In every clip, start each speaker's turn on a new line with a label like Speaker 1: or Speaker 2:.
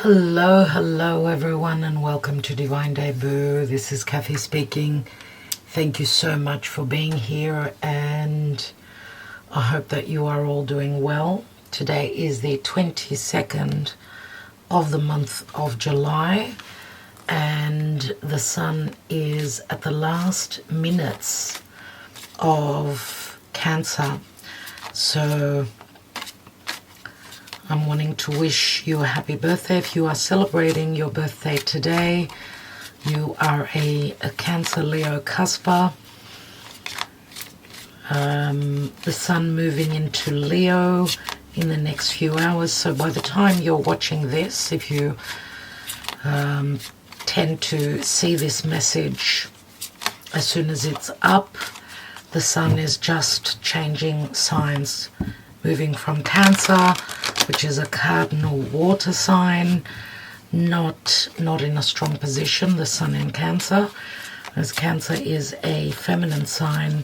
Speaker 1: Hello everyone, and welcome to Divine Debut. This is Kathy speaking. Thank you so much for being here, and I hope that you are all doing well. Today is the 22nd of the month of July, and the sun is at the last minutes of Cancer. So I'm wanting to wish you a happy birthday. If you are celebrating your birthday today, you are a Cancer Leo cusper. The sun moving into Leo in the next few hours. So by the time you're watching this, if you tend to see this message as soon as it's up, the sun is just changing signs, moving from Cancer, which is a cardinal water sign, not in a strong position, the sun in Cancer, as Cancer is a feminine sign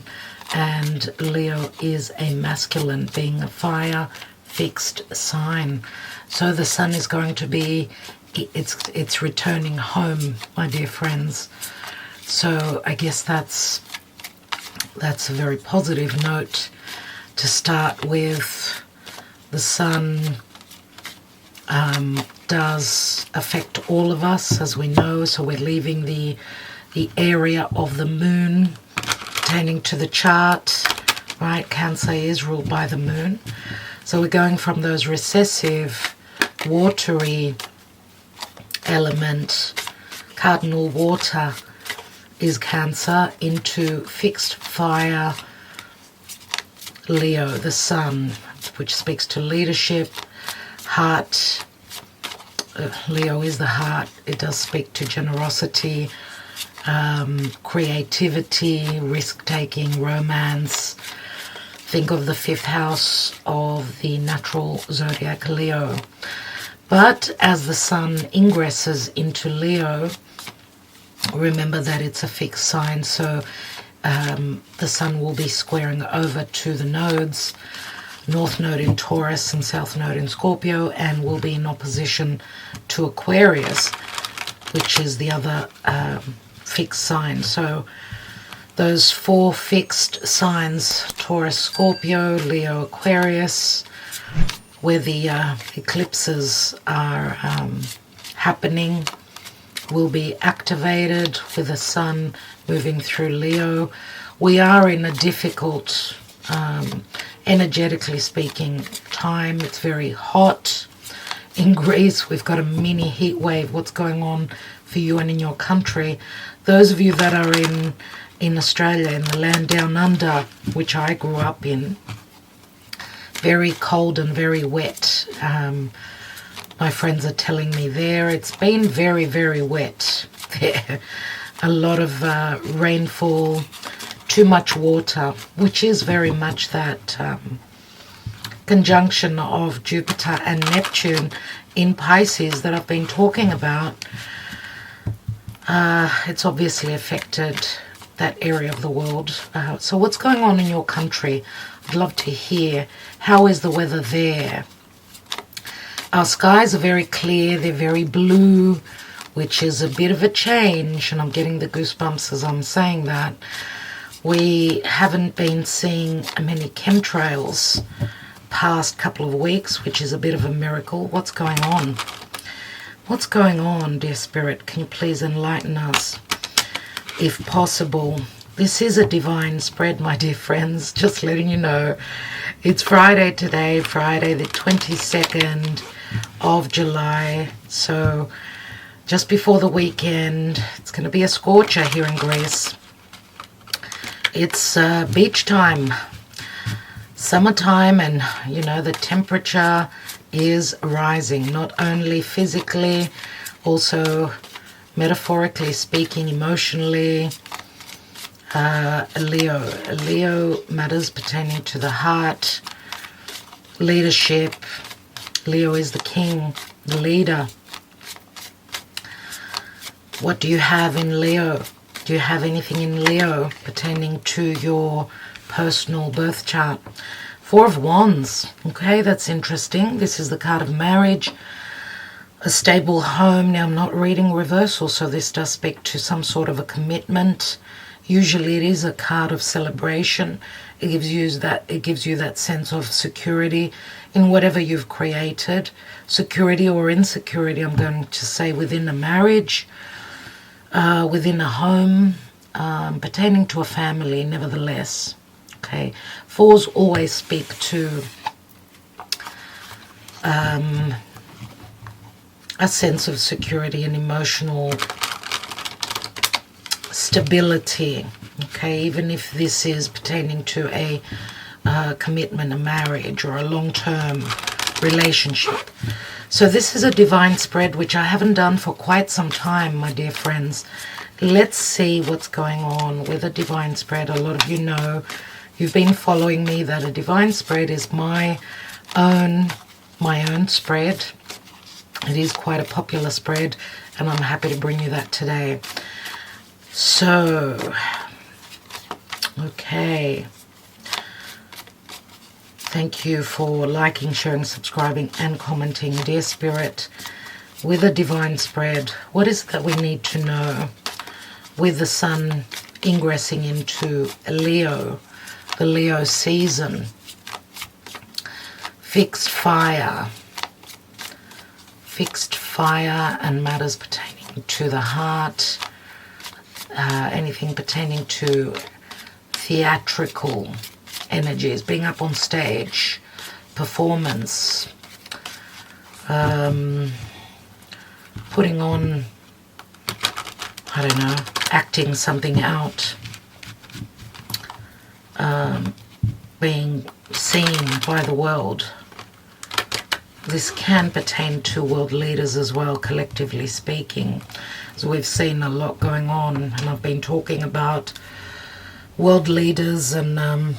Speaker 1: and Leo is a masculine, being a fire fixed sign. So the sun is going to be, it's returning home, my dear friends. So I guess that's a very positive note to start with. The sun does affect all of us, as we know, so we're leaving the area of the moon pertaining to the chart, right? Cancer is ruled by the moon. So we're going from those recessive, watery element, cardinal water is Cancer, into fixed fire, Leo, the sun, which speaks to leadership, heart. Leo is the heart. It does speak to generosity, creativity, risk-taking, romance. Think of the fifth house of the natural zodiac Leo. But as the sun ingresses into Leo, remember that it's a fixed sign, so the sun will be squaring over to the nodes, North Node in Taurus and South Node in Scorpio, and will be in opposition to Aquarius, which is the other fixed sign. So those four fixed signs, Taurus, Scorpio, Leo, Aquarius, where the eclipses are happening, will be activated with the sun moving through Leo. We are in a difficult, energetically speaking, time. It's very hot in Greece. We've got a mini heat wave. What's going on for you and in your country? Those of you that are in Australia, in the land down under, which I grew up in, very cold and very wet. My friends are telling me there it's been very, very wet there. A lot of rainfall, too much water, which is very much that conjunction of Jupiter and Neptune in Pisces that I've been talking about. It's obviously affected that area of the world. So what's going on in your country? I'd love to hear. How is the weather there? Our skies are very clear, they're very blue, which is a bit of a change, and I'm getting the goosebumps as I'm saying that. We haven't been seeing many chemtrails past couple of weeks, which is a bit of a miracle. What's going on? What's going on, dear Spirit? Can you please enlighten us, if possible? This is a divine spread, my dear friends, just letting you know. It's Friday today, Friday the 22nd of July, so just before the weekend. It's going to be a scorcher here in Greece. It's beach time, summertime, and you know the temperature is rising, not only physically, also metaphorically speaking, emotionally. Leo matters pertaining to the heart, leadership. Leo is the king, the leader. What do you have in Leo? Do you have anything in Leo pertaining to your personal birth chart? Four of Wands. Okay, that's interesting. This is the card of marriage. a stable home. Now I'm not reading reversal, so this does speak to some sort of a commitment. Usually it is a card of celebration. It gives you that sense of security in whatever you've created. Security or insecurity, I'm going to say, within a marriage, within a home, pertaining to a family, nevertheless. Okay, fours always speak to a sense of security and emotional stability. Okay, even if this is pertaining to a commitment, a marriage, or a long-term relationship. So this is a divine spread, which I haven't done for quite some time, my dear friends. Let's see what's going on with a divine spread. A lot of you know, you've been following me, that a divine spread is my own spread. It is quite a popular spread, and I'm happy to bring you that today. So, okay. Thank you for liking, sharing, subscribing, and commenting. Dear Spirit, with a divine spread, what is it that we need to know with the Sun ingressing into Leo, the Leo season? Fixed fire and matters pertaining to the heart, anything pertaining to theatrical energies, being up on stage, performance, putting on, I don't know, acting something out, being seen by the world. This can pertain to world leaders as well, collectively speaking. So we've seen a lot going on, and I've been talking about world leaders and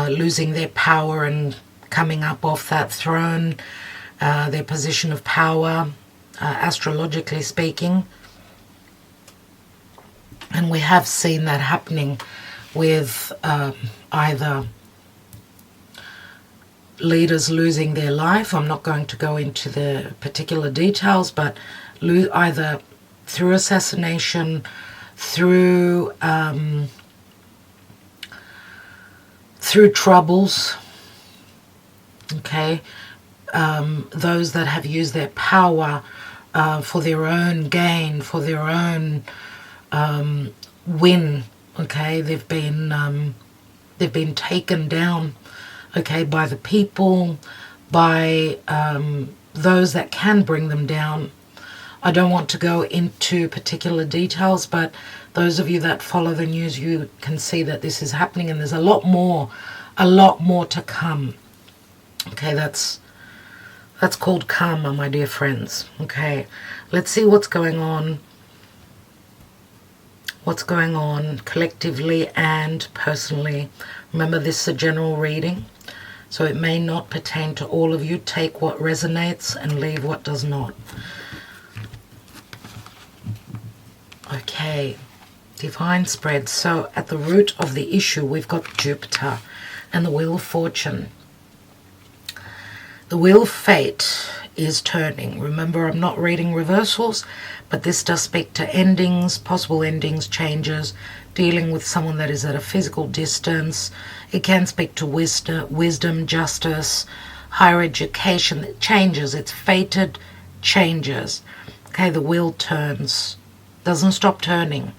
Speaker 1: losing their power and coming up off that throne, their position of power, astrologically speaking. And we have seen that happening with either leaders losing their life. I'm not going to go into the particular details, but either through assassination, through troubles, okay, those that have used their power for their own gain, for their own win, okay, they've been taken down, okay, by the people, by those that can bring them down. I don't want to go into particular details, but those of you that follow the news, you can see that this is happening, and there's a lot more to come. Okay, that's called karma, my dear friends. Okay, let's see what's going on collectively and personally. Remember, this is a general reading, so it may not pertain to all of you. Take what resonates and leave what does not. Okay, divine spread. So at the root of the issue, we've got Jupiter and the Wheel of Fortune. The Wheel of Fate is turning. Remember, I'm not reading reversals, but this does speak to endings, possible endings, changes, dealing with someone that is at a physical distance. It can speak to wisdom, justice, higher education. It changes. It's fated changes. Okay, the wheel turns. Doesn't stop turning.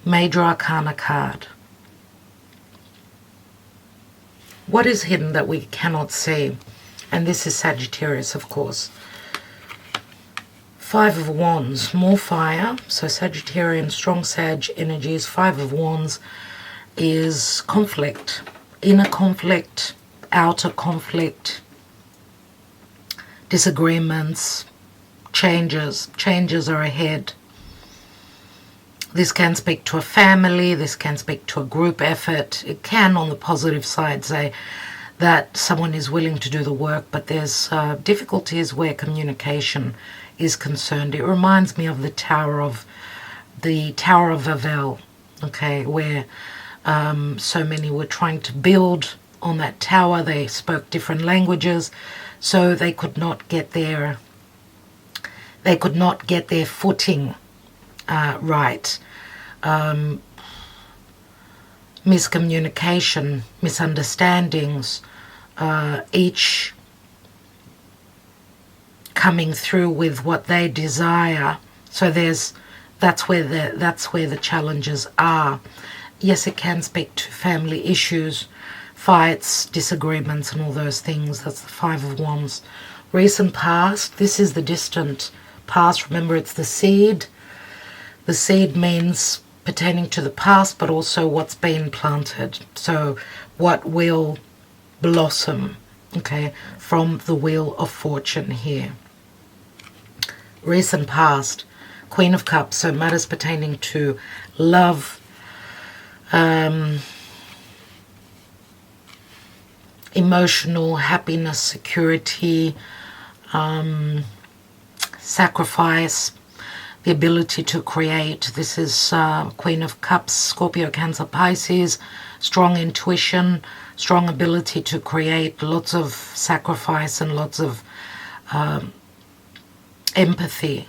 Speaker 1: Major Arcana card. What is hidden that we cannot see? And this is Sagittarius, of course. Five of Wands, more fire. So Sagittarian, strong Sag energies. Five of Wands is conflict. Inner conflict, outer conflict, disagreements, changes. Changes are ahead. This can speak to a family. This can speak to a group effort. It can, on the positive side, say that someone is willing to do the work, but there's difficulties where communication is concerned. It reminds me of the Tower of Babel, okay, where so many were trying to build on that tower. They spoke different languages, so they could not get their footing right. Miscommunication, misunderstandings, each coming through with what they desire. So that's where the challenges are. Yes, it can speak to family issues, fights, disagreements, and all those things. That's the Five of Wands. Recent past. This is the distant past. Remember, it's the seed. The seed means pertaining to the past, but also what's been planted. So what will blossom, okay, from the Wheel of Fortune here. Recent past. Queen of Cups. So matters pertaining to love, emotional happiness, security, sacrifice, the ability to create. This is Queen of Cups, Scorpio, Cancer, Pisces. Strong intuition, strong ability to create, lots of sacrifice and lots of empathy,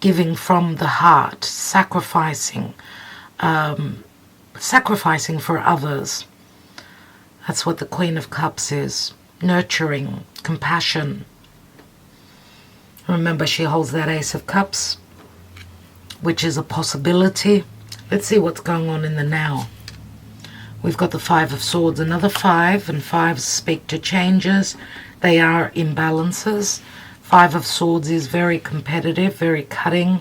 Speaker 1: giving from the heart, sacrificing for others. That's what the Queen of Cups is. Nurturing, compassion. Remember, she holds that Ace of Cups, which is a possibility. Let's see what's going on in the now. We've got the Five of Swords, another five, and fives speak to changes. They are imbalances. Five of Swords is very competitive, very cutting,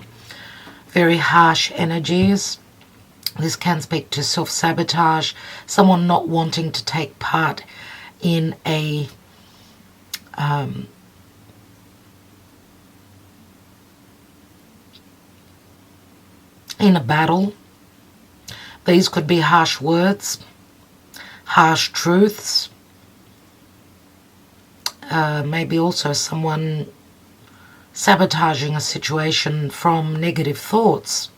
Speaker 1: very harsh energies. This can speak to self-sabotage, someone not wanting to take part in a battle. These could be harsh words, harsh truths. Maybe also someone sabotaging a situation from negative thoughts.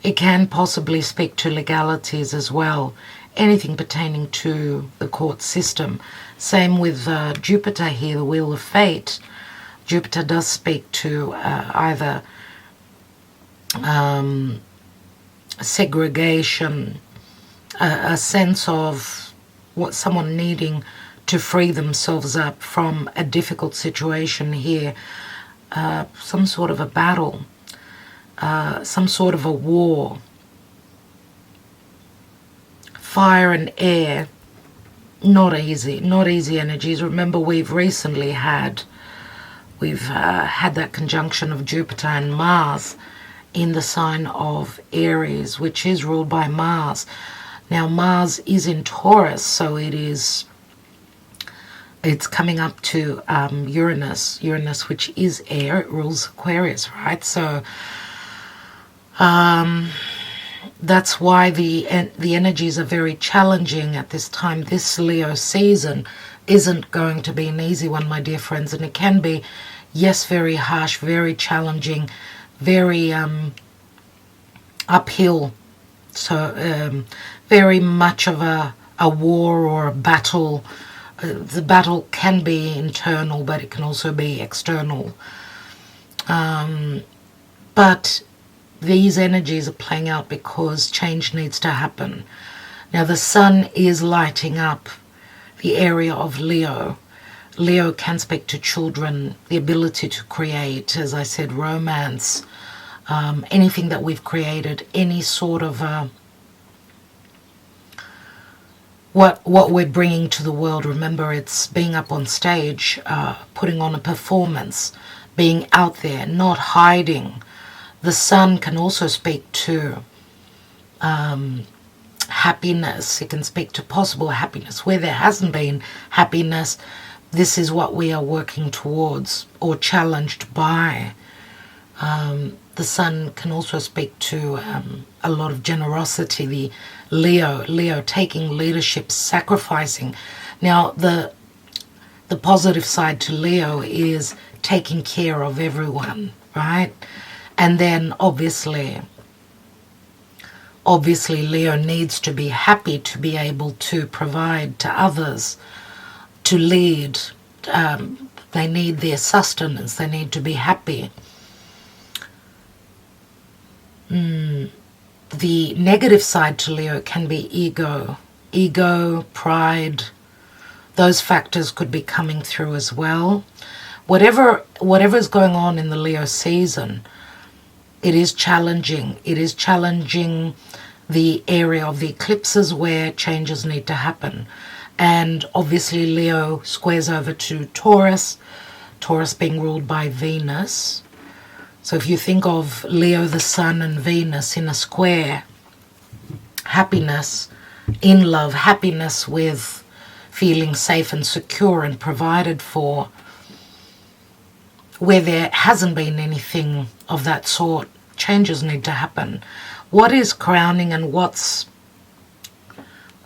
Speaker 1: It can possibly speak to legalities as well, anything pertaining to the court system. Same with Jupiter here, the Wheel of Fate. Jupiter does speak to either segregation, a sense of what someone needing to free themselves up from a difficult situation here, some sort of a battle. Some sort of a war. Fire and air, not easy energies. Remember, we've had that conjunction of Jupiter and Mars in the sign of Aries, which is ruled by Mars. Now Mars is in Taurus, so it's coming up to Uranus, which is air. It rules Aquarius, right? So that's why the energies are very challenging at this time. This Leo season isn't going to be an easy one, my dear friends, and it can be, yes, very harsh, very challenging, very uphill. So very much of a war or a battle. The battle can be internal, but it can also be external. But these energies are playing out because change needs to happen. Now the sun is lighting up the area of Leo. Leo can speak to children, the ability to create, as I said, romance, anything that we've created, any sort of what we're bringing to the world. Remember, it's being up on stage, putting on a performance, being out there, not hiding. The sun can also speak to happiness. It can speak to possible happiness. Where there hasn't been happiness, this is what we are working towards or challenged by. The sun can also speak to a lot of generosity. The Leo taking leadership, sacrificing. Now the positive side to Leo is taking care of everyone, right? And then obviously Obviously, Leo needs to be happy to be able to provide to others, to lead. They need their sustenance. They need to be happy. The negative side to Leo can be ego. Ego, pride, those factors could be coming through as well. Whatever's going on in the Leo season, it is challenging. It is challenging the area of the eclipses where changes need to happen. And obviously Leo squares over to Taurus, Taurus being ruled by Venus. So if you think of Leo, the Sun, and Venus in a square, happiness in love, happiness with feeling safe and secure and provided for, where there hasn't been anything of that sort, changes need to happen. What is crowning and what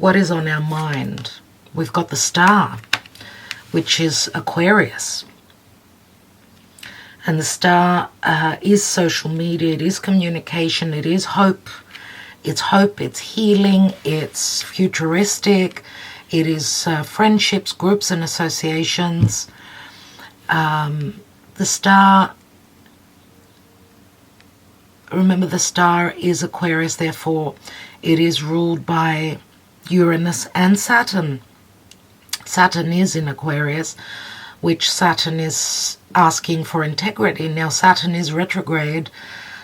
Speaker 1: is on our mind? We've got the star, which is Aquarius. And the star is social media, it is communication, it is hope. It's hope, it's healing, it's futuristic, it is friendships, groups and associations. The star, remember the star is Aquarius, therefore it is ruled by Uranus and Saturn. Saturn is in Aquarius, which Saturn is asking for integrity. Now Saturn is retrograde,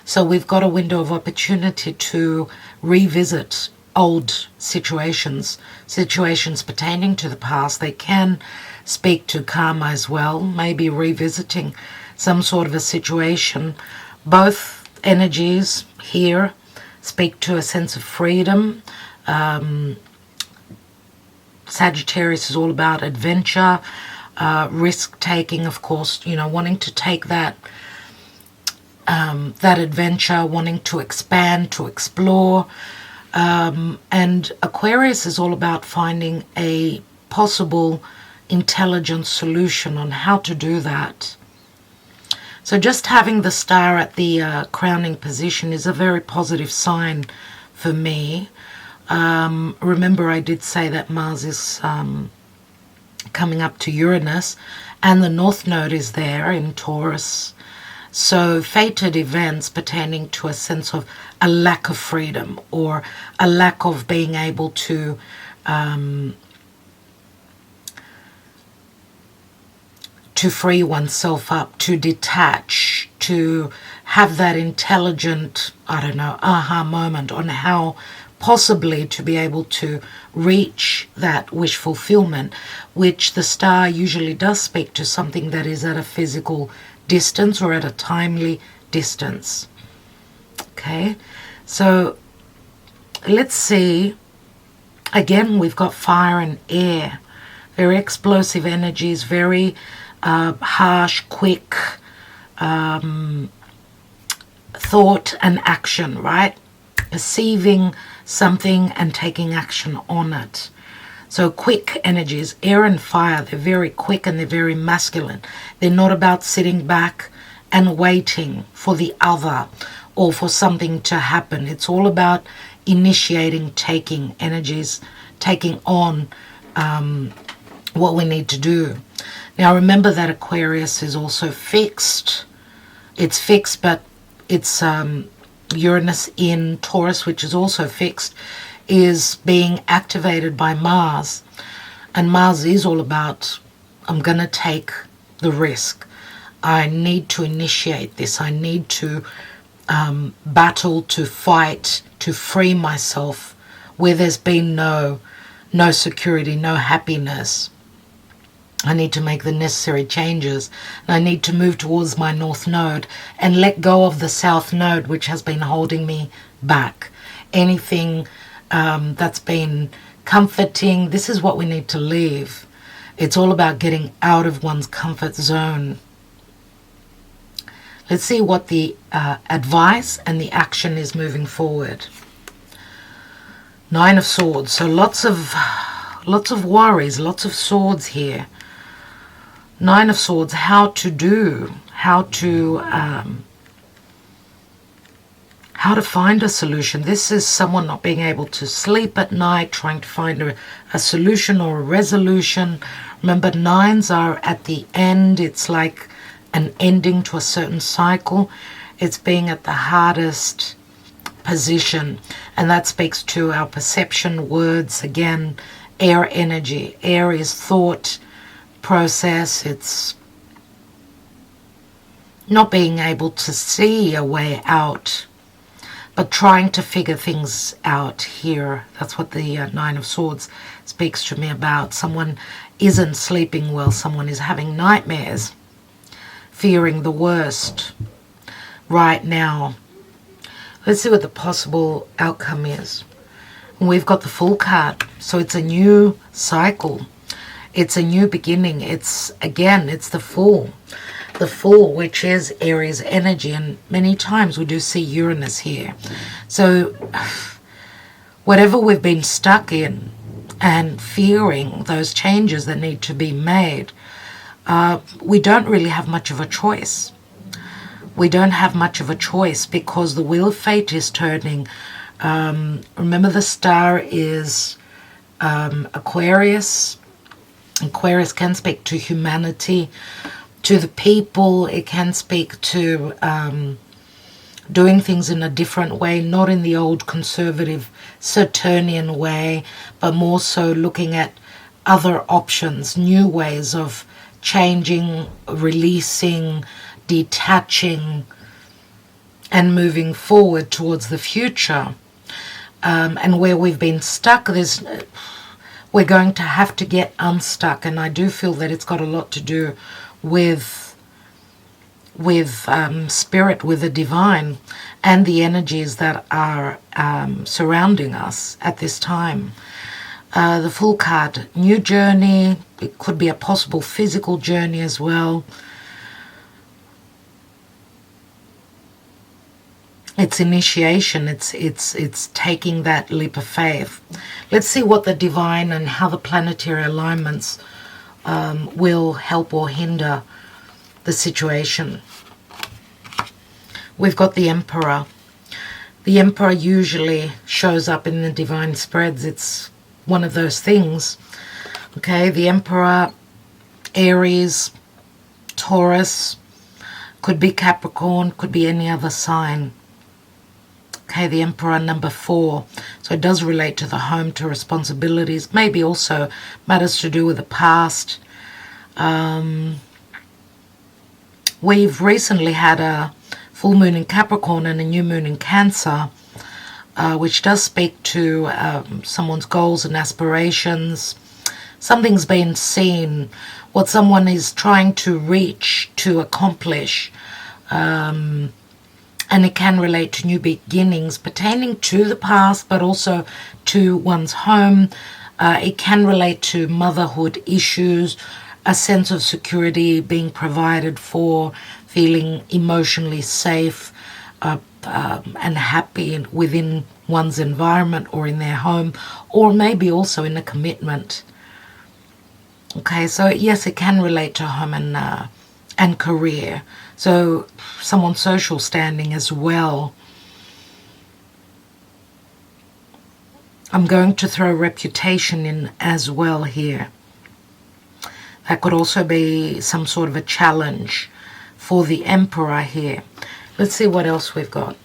Speaker 1: so we've got a window of opportunity to revisit old situations pertaining to the past. They can speak to karma as well, maybe revisiting some sort of a situation. Both energies here speak to a sense of freedom. Sagittarius is all about adventure, risk-taking, of course, wanting to take that adventure, wanting to expand, to explore. And Aquarius is all about finding a possible intelligent solution on how to do that. So just having the star at the crowning position is a very positive sign for me. Remember, I did say that Mars is coming up to Uranus, and the North Node is there in Taurus. So fated events pertaining to a sense of a lack of freedom or a lack of being able to free oneself up, to detach, to have that intelligent, aha moment on how possibly to be able to reach that wish fulfillment, which the star usually does speak to something that is at a physical distance or at a timely distance. Okay, so let's see. Again, we've got fire and air, very explosive energies, very harsh, quick thought and action, right? Perceiving something and taking action on it. So quick energies, air and fire, they're very quick and they're very masculine. They're not about sitting back and waiting for the other or for something to happen. It's all about initiating, taking energies, taking on what we need to do. Now remember that Aquarius is also fixed. It's fixed, but it's Uranus in Taurus, which is also fixed, is being activated by Mars. And Mars is all about, I'm going to take the risk. I need to initiate this. I need to battle, to fight, to free myself where there's been no security, no happiness. I need to make the necessary changes. And I need to move towards my North Node and let go of the South Node, which has been holding me back. Anything that's been comforting, this is what we need to leave. It's all about getting out of one's comfort zone. Let's see what the advice and the action is moving forward. Nine of Swords. So lots of worries, lots of swords here. Nine of Swords, how to how to find a solution. This is someone not being able to sleep at night, trying to find a solution or a resolution. Remember, 9s are at the end. It's like an ending to a certain cycle. It's being at the hardest position, and that speaks to our perception, words, again, air energy. Air is thought process. It's not being able to see a way out, but trying to figure things out here. That's what the Nine of Swords speaks to me about. Someone isn't sleeping well. Someone is having nightmares, fearing the worst right now. Let's see what the possible outcome is. And we've got the Fool card. So it's a new cycle. It's a new beginning. It's, again, it's the Fool. The Fool, which is Aries energy. And many times we do see Uranus here. So whatever we've been stuck in and fearing those changes that need to be made, we don't really have much of a choice. We don't have much of a choice because the Wheel of Fate is turning. Remember, the star is Aquarius. Aquarius can speak to humanity, to the people. It can speak to doing things in a different way, not in the old conservative Saturnian way, but more so looking at other options, new ways of changing, releasing, detaching, and moving forward towards the future. And where we've been stuck, we're going to have to get unstuck. And I do feel that it's got a lot to do with spirit, with the divine, and the energies that are surrounding us at this time. The Fool card, new journey. It could be a possible physical journey as well. It's initiation. It's taking that leap of faith. Let's see what the divine and how the planetary alignments will help or hinder the situation. We've got the Emperor. The Emperor usually shows up in the divine spreads. It's one of those things. Okay, the Emperor, Aries, Taurus, could be Capricorn, could be any other sign. Okay, the Emperor, number 4. So it does relate to the home, to responsibilities, maybe also matters to do with the past. We've recently had a full moon in Capricorn and a new moon in Cancer, which does speak to someone's goals and aspirations. Something's been seen, what someone is trying to reach, to accomplish. And it can relate to new beginnings pertaining to the past, but also to one's home. It can relate to motherhood issues, a sense of security being provided for, feeling emotionally safe and happy within one's environment or in their home, or maybe also in a commitment. Okay, so yes, it can relate to home and career. So someone's social standing as well. I'm going to throw reputation in as well here. That could also be some sort of a challenge for the Emperor here. Let's see what else we've got.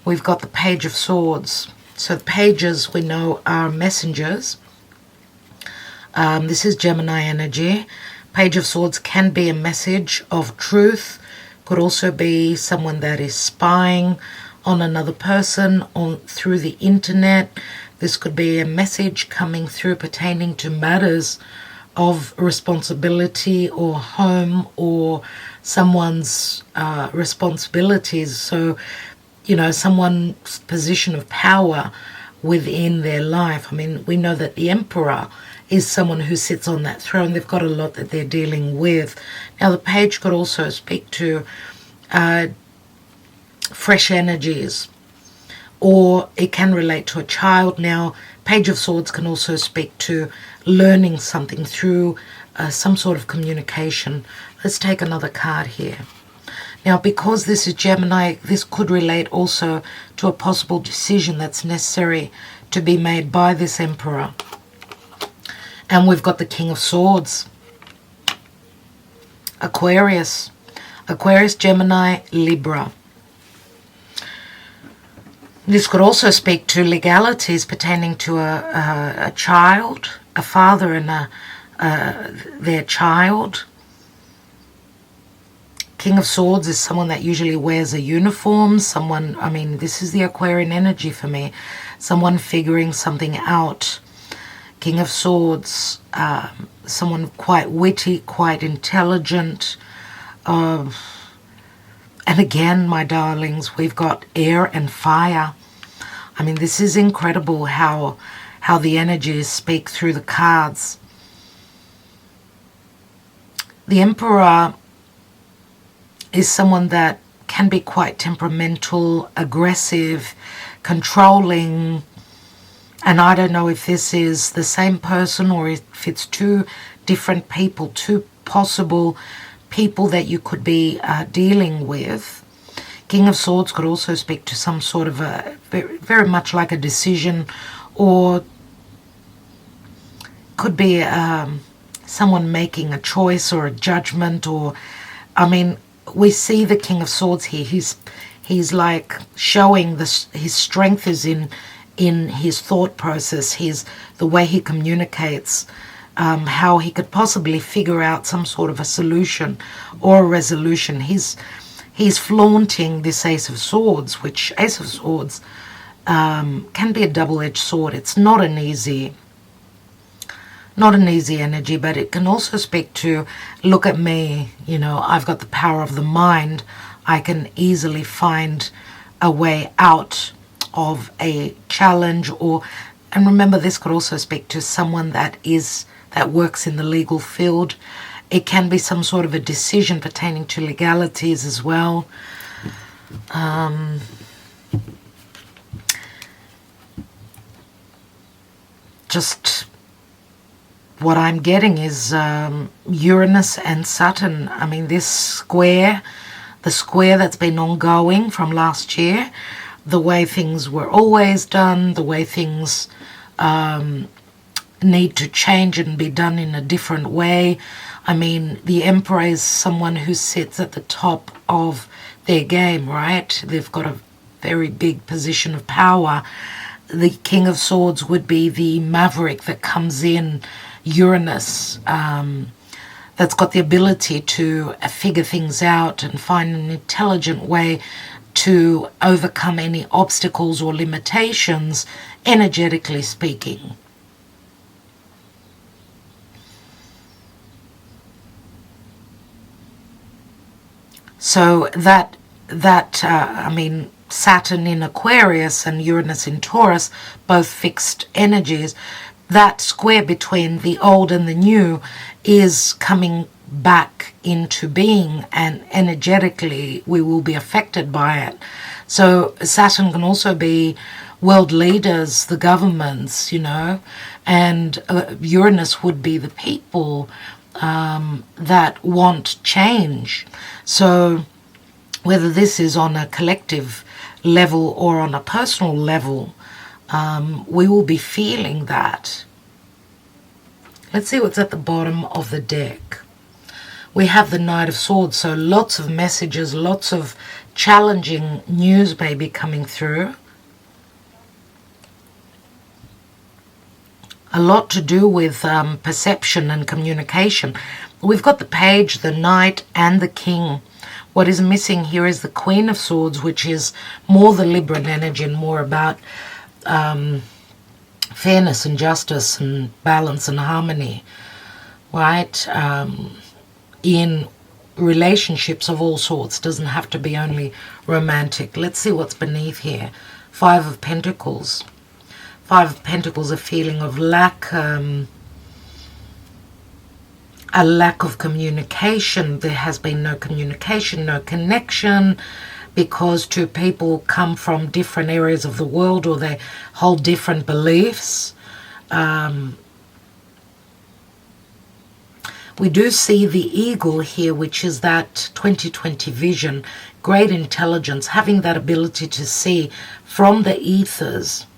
Speaker 1: We've got the Page of Swords. So the pages, we know, are messengers. This is Gemini energy. Page of Swords can be a message of truth. Could also be someone that is spying on another person through the internet. This could be a message coming through pertaining to matters of responsibility or home or someone's responsibilities. So, you know, someone's position of power within their life. I mean, we know that the Emperor is someone who sits on that throne. They've got a lot that they're dealing with. Now, the page could also speak to fresh energies, or it can relate to a child. Now, Page of Swords can also speak to learning something through some sort of communication. Let's take another card here. Now, because this is Gemini, this could relate also to a possible decision that's necessary to be made by this Emperor. And we've got the King of Swords. Aquarius. Aquarius, Gemini, Libra. This could also speak to legalities pertaining to a child, a father and their child. King of Swords is someone that usually wears a uniform. Someone, I mean, this is the Aquarian energy for me. Someone figuring something out. King of Swords, someone quite witty, quite intelligent. And again, my darlings, we've got air and fire. I mean, this is incredible how the energies speak through the cards. The Emperor is someone that can be quite temperamental, aggressive, controlling. And I don't know if this is the same person or if it's two different people, two possible people that you could be dealing with. King of Swords could also speak to some sort of a, very much like a decision, or could be someone making a choice or a judgment, or, I mean, we see the King of Swords here. He's like showing his strength is in his thought process, the way he communicates, how he could possibly figure out some sort of a solution or a resolution. He's flaunting this Ace of Swords, which Ace of Swords can be a double-edged sword. It's not an easy energy, but it can also speak to, look at me, you know, I've got the power of the mind. I can easily find a way out of a challenge. And remember, this could also speak to someone that works in the legal field. It can be some sort of a decision pertaining to legalities as well. Just what I'm getting is Uranus and Saturn. I mean, this square, the square that's been ongoing from last year, the way things were always done, the way things need to change and be done in a different way. I mean, the Emperor is someone who sits at the top of their game, right? They've got a very big position of power. The King of Swords would be the maverick that comes in, Uranus, that's got the ability to figure things out and find an intelligent way to overcome any obstacles or limitations, energetically speaking. So I mean, Saturn in Aquarius and Uranus in Taurus, both fixed energies, that square between the old and the new is coming back into being, and energetically we will be affected by it. So Saturn can also be world leaders, the governments, you know, and Uranus would be the people that want change. So whether this is on a collective level or on a personal level, we will be feeling that. Let's see what's at the bottom of the deck. We have the Knight of Swords, so lots of messages, lots of challenging news may be coming through. A lot to do with perception and communication. We've got the Page, the Knight, and the King. What is missing here is the Queen of Swords, which is more the Libran energy and more about fairness and justice and balance and harmony, right? In relationships of all sorts. Doesn't have to be only romantic. Let's see what's beneath here. Five of Pentacles. Five of Pentacles, a feeling of lack, a lack of communication. There has been no communication, no connection, because two people come from different areas of the world, or they hold different beliefs. We do see the eagle here, which is that 2020 vision, great intelligence, having that ability to see from the ethers.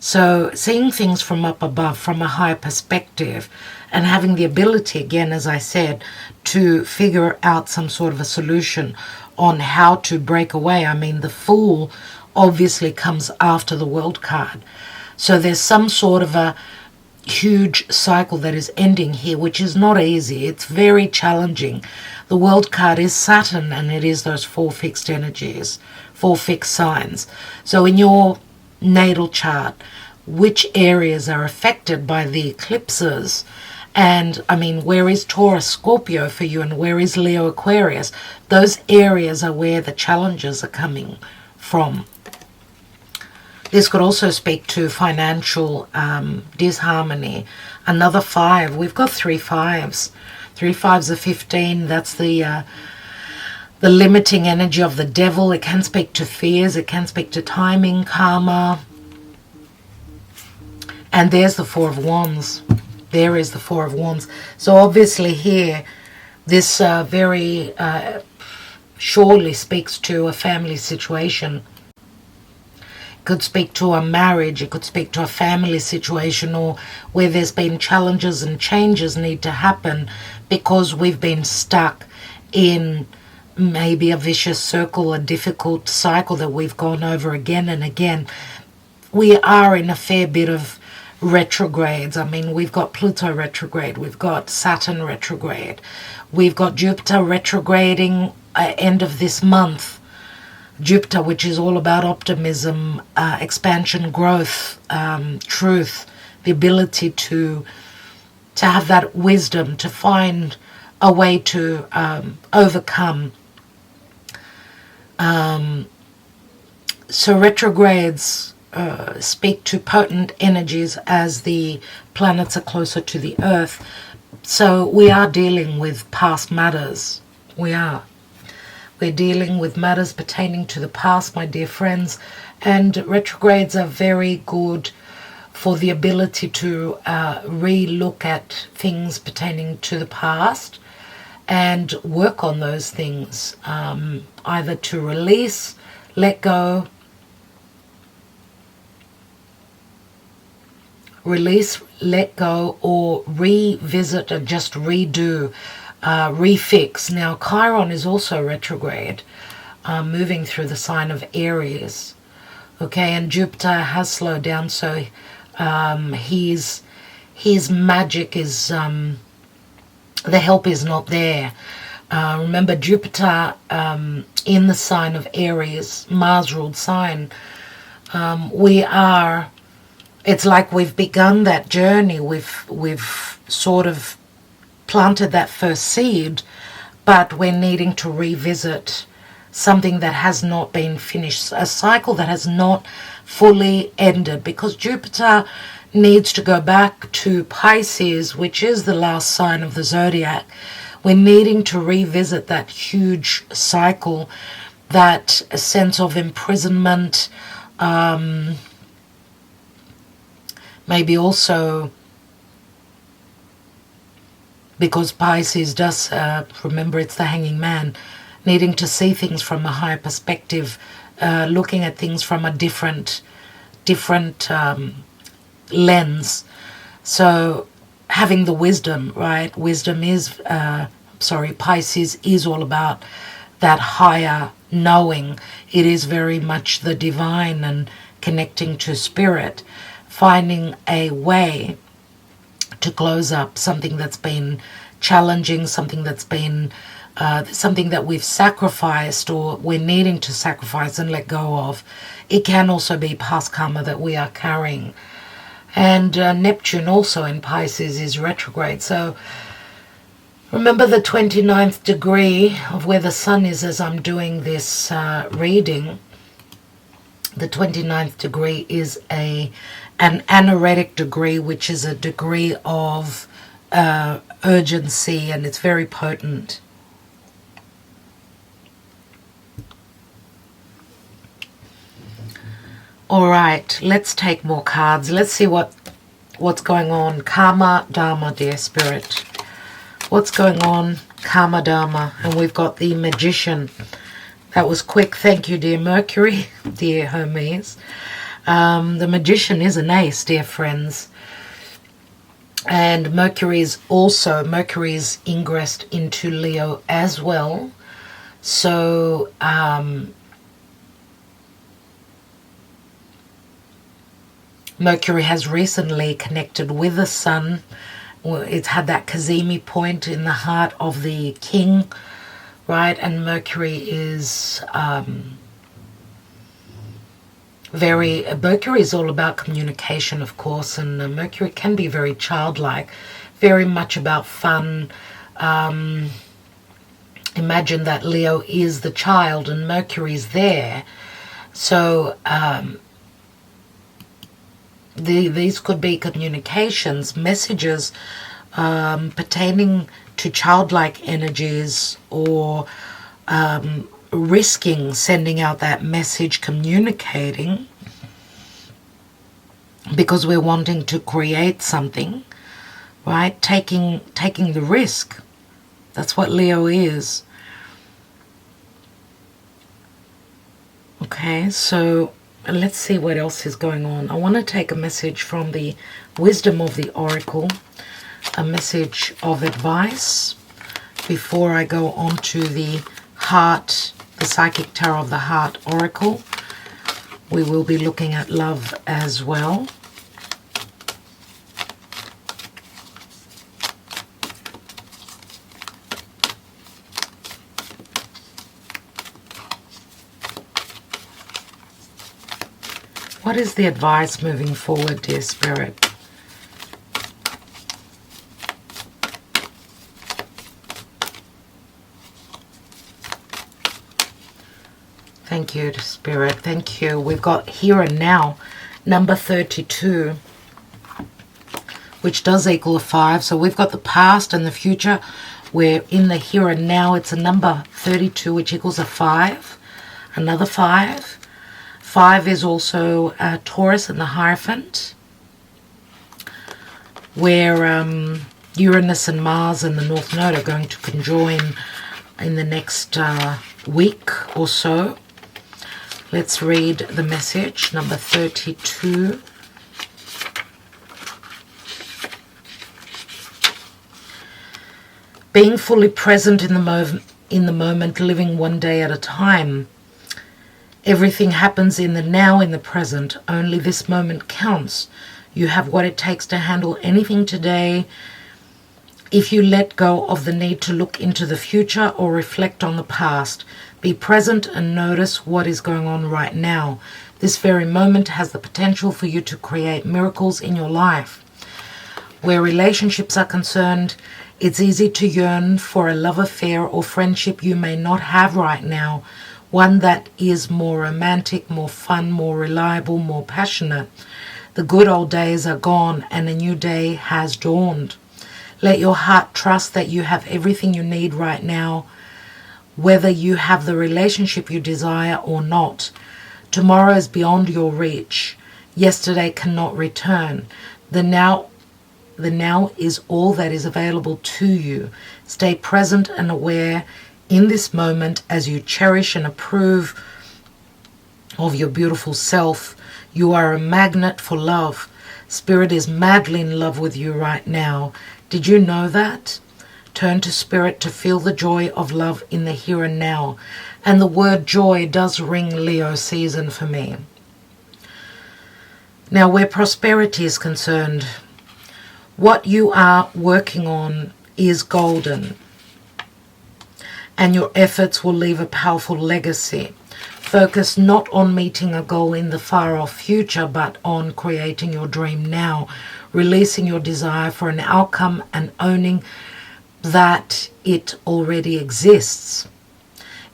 Speaker 1: So seeing things from up above, from a higher perspective, and having the ability, again, as I said, to figure out some sort of a solution on how to break away. I mean, the Fool obviously comes after the World card. So there's some sort of a huge cycle that is ending here, which is not easy. It's very challenging. The World card is Saturn, and it is those 4 fixed energies, 4 fixed signs. So in your natal chart, which areas are affected by the eclipses? And I mean, where is Taurus, Scorpio for you, and where is Leo, Aquarius? Those areas are where the challenges are coming from. This could also speak to financial disharmony. Another 5. We've got 3 5s. 3 5s are 15. That's the limiting energy of the devil. It can speak to fears. It can speak to timing, karma. And there's the 4 of Wands. There is the 4 of Wands. So obviously here, this very surely speaks to a family situation. It could speak to a marriage. It could speak to a family situation, or where there's been challenges and changes need to happen because we've been stuck in maybe a vicious circle, a difficult cycle that we've gone over again and again. We are in a fair bit of retrogrades. I mean, we've got Pluto retrograde, we've got Saturn retrograde, we've got Jupiter retrograding end of this month. Jupiter, which is all about optimism, expansion, growth, truth, the ability to have that wisdom, to find a way to overcome. So retrogrades speak to potent energies as the planets are closer to the Earth. So we are dealing with past matters. We're dealing with matters pertaining to the past, my dear friends. And retrogrades are very good for the ability to re-look at things pertaining to the past and work on those things, either to release, let go, or revisit and just redo, refix. Now, Chiron is also retrograde, moving through the sign of Aries. Okay, and Jupiter has slowed down, so his magic is, the help is not there. Remember, Jupiter in the sign of Aries, Mars-ruled sign, it's like we've begun that journey. We've sort of planted that first seed, but we're needing to revisit something that has not been finished, a cycle that has not fully ended, because Jupiter needs to go back to Pisces, which is the last sign of the zodiac. We're needing to revisit that huge cycle, that sense of imprisonment, maybe also because Pisces does, remember, it's the hanging man, needing to see things from a higher perspective, looking at things from a different lens. So having the wisdom, right? Wisdom is, Pisces is all about that higher knowing. It is very much the divine and connecting to spirit, finding a way to close up something that's been challenging, something that's been something that we've sacrificed or we're needing to sacrifice and let go of. It can also be past karma that we are carrying. And Neptune also in Pisces is retrograde. So remember the 29th degree of where the sun is as I'm doing this reading. The 29th degree is an anaretic degree, which is a degree of urgency, and it's very potent. All right, let's take more cards. Let's see what's going on. Karma, Dharma, dear Spirit. What's going on? Karma Dharma. And we've got the Magician. That was quick. Thank you, dear Mercury, dear Hermes. The Magician is an ace, dear friends. And Mercury is ingressed into Leo as well. So, Mercury has recently connected with the Sun. It's had that Kazemi point in the heart of the King, right? And Mercury is Mercury is all about communication, of course, and Mercury can be very childlike, very much about fun. Imagine that Leo is the child and Mercury's there. So these could be communications, messages pertaining to childlike energies, or risking sending out that message, communicating, because we're wanting to create something, right? Taking the risk. That's what Leo is. Okay, so let's see what else is going on. I want to take a message from the Wisdom of the Oracle, a message of advice, before I go on to the Heart, the Psychic Tarot of the Heart Oracle. We will be looking at love as well. What is the advice moving forward, dear Spirit? Thank you, Spirit. Thank you. We've got here and now, number 32, which does equal a 5. So we've got the past and the future. We're in the here and now. It's a number 32, which equals a 5. Another 5. 5 is also Taurus and the Hierophant, where Uranus and Mars and the North Node are going to conjoin in the next week or so. Let's read the message, number 32. Being fully present in the moment, living one day at a time. Everything happens in the now, in the present. Only this moment counts. You have what it takes to handle anything today. If you let go of the need to look into the future or reflect on the past, be present and notice what is going on right now. This very moment has the potential for you to create miracles in your life. Where relationships are concerned, it's easy to yearn for a love affair or friendship you may not have right now. One that is more romantic, more fun, more reliable, more passionate. The good old days are gone and a new day has dawned. Let your heart trust that you have everything you need right now, whether you have the relationship you desire or not. Tomorrow is beyond your reach. Yesterday cannot return. The now is all that is available to you. Stay present and aware in this moment as you cherish and approve of your beautiful self. You are a magnet for love. Spirit is madly in love with you right now. Did you know that? Turn to Spirit to feel the joy of love in the here and now. And the word joy does ring Leo season for me. Now, where prosperity is concerned, what you are working on is golden, and your efforts will leave a powerful legacy. Focus not on meeting a goal in the far-off future, but on creating your dream now, releasing your desire for an outcome and owning that it already exists.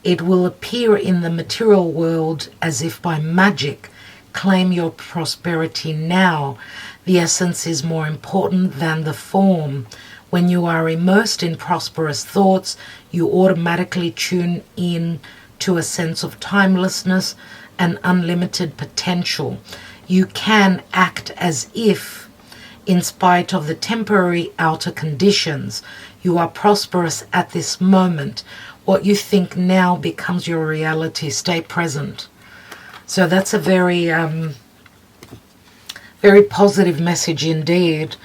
Speaker 1: It will appear in the material world as if by magic. Claim your prosperity now. The essence is more important than the form. When you are immersed in prosperous thoughts, you automatically tune in to a sense of timelessness and unlimited potential. You can act as if in spite of the temporary outer conditions. You are prosperous at this moment. What you think now becomes your reality. Stay present. So that's a very, very positive message indeed.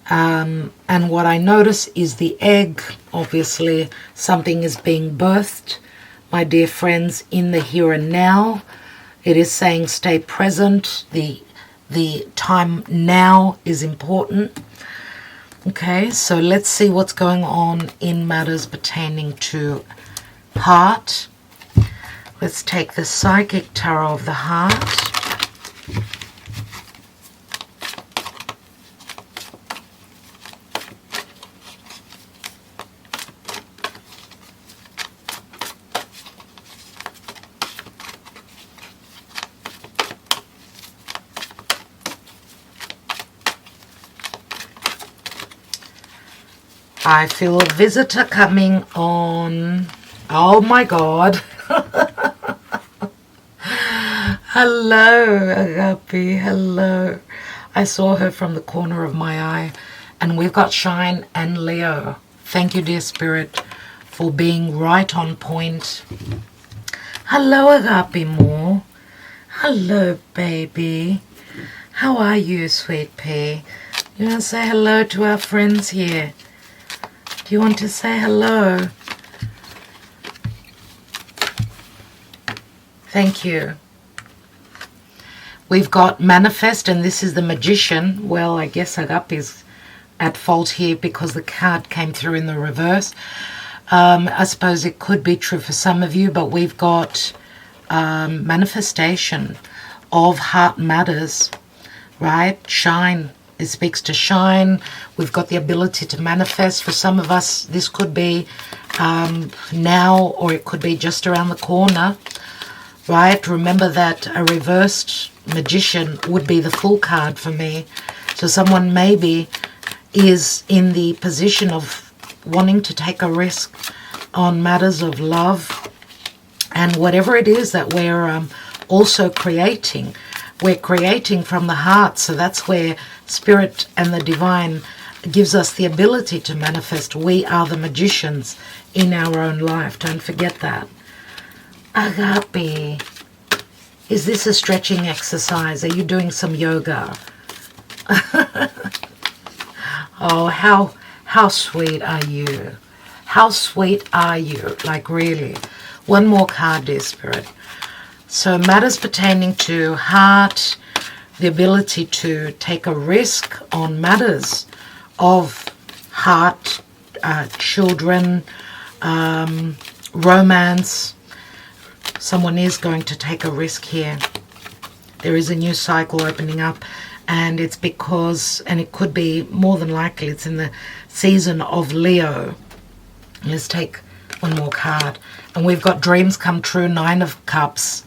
Speaker 1: And what I notice is the egg. Obviously, something is being birthed, my dear friends, in the here and now. It is saying stay present. The time now is important. Okay, so let's see what's going on in matters pertaining to heart. Let's take the Psychic Tarot of the Heart. I feel a visitor coming on. Oh my God. Hello, Agape. Hello. I saw her from the corner of my eye. And we've got Shine and Leo. Thank you, dear Spirit, for being right on point. Hello, Agape Moore. Hello, baby. How are you, sweet pea? You want to say hello to our friends here? Do you want to say hello? Thank you. We've got Manifest, and this is the Magician. Well, I guess Agape is at fault here because the card came through in the reverse. I suppose it could be true for some of you, but we've got manifestation of heart matters, right? Shine. It speaks to shine. We've got the ability to manifest. For some of us, this could be now, or it could be just around the corner, right? Remember that a reversed Magician would be the Fool card for me. So someone maybe is in the position of wanting to take a risk on matters of love. And whatever it is that we're also creating, we're creating from the heart. So that's where Spirit and the Divine gives us the ability to manifest. We are the magicians in our own life. Don't forget that. Agape, is this a stretching exercise? Are you doing some yoga? Oh, how sweet are you? How sweet are you? Like really. One more card, dear Spirit. So matters pertaining to heart, the ability to take a risk on matters of heart, children, romance. Someone is going to take a risk here. There is a new cycle opening up, and it's because, and it could be more than likely, it's in the season of Leo. Let's take one more card. And we've got dreams come true, 9 of Cups.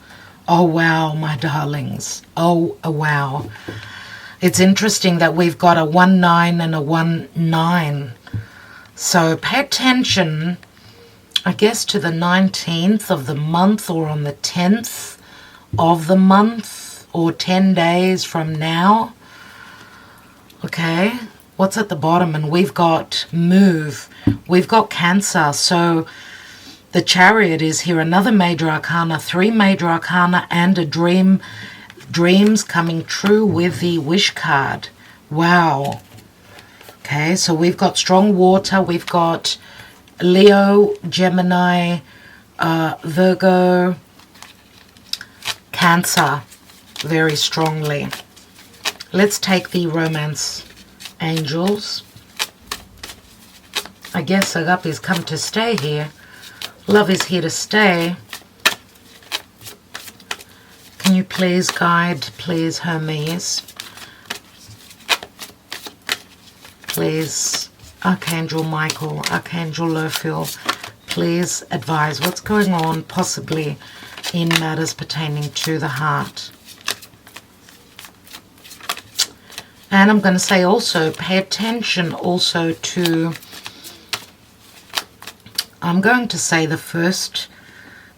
Speaker 1: Oh, wow, my darlings. Oh, wow. It's interesting that we've got a 1-9 and a 1-9. So pay attention, I guess, to the 19th of the month, or on the 10th of the month, or 10 days from now. Okay, what's at the bottom? And we've got move. We've got Cancer. So the Chariot is here, another major arcana, 3 major arcana, and a dreams coming true with the Wish card. Wow. Okay, so we've got strong water, we've got Leo, Gemini, Virgo, Cancer, very strongly. Let's take the Romance Angels. I guess Agape's come to stay here. Love is here to stay. Can you please guide, please, Hermes? Please, Archangel Michael, Archangel Lophiel, please advise what's going on possibly in matters pertaining to the heart. And I'm going to say also, pay attention also to, I'm going to say the first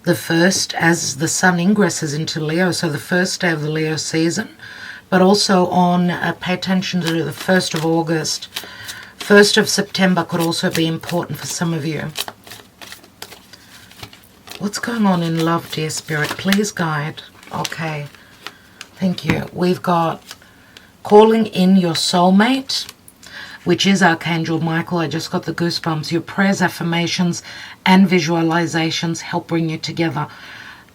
Speaker 1: as the sun ingresses into Leo, so the first day of the Leo season, but also on, pay attention to the 1st of August. 1st of September could also be important for some of you. What's going on in love, dear Spirit? Please guide. Okay, thank you. We've got calling in your soulmate, which is Archangel Michael. I just got the goosebumps. Your prayers, affirmations, and visualizations help bring you together.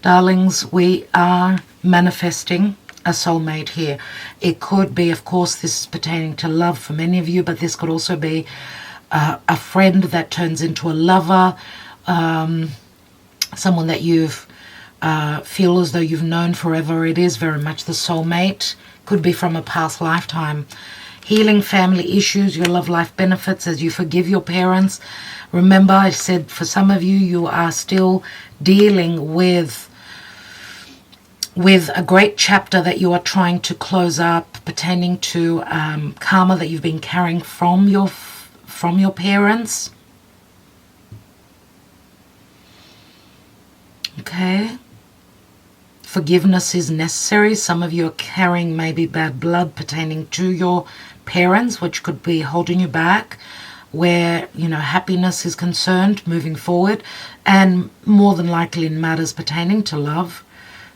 Speaker 1: Darlings, we are manifesting a soulmate here. It could be, of course, this is pertaining to love for many of you, but this could also be a friend that turns into a lover, someone that you've feel as though you've known forever. It is very much the soulmate. Could be from a past lifetime. Healing family issues, your love life benefits as you forgive your parents. Remember, I said for some of you, you are still dealing with a great chapter that you are trying to close up pertaining to karma that you've been carrying from your parents. Okay. Forgiveness is necessary. Some of you are carrying maybe bad blood pertaining to your parents, which could be holding you back where, you know, happiness is concerned moving forward, and more than likely in matters pertaining to love,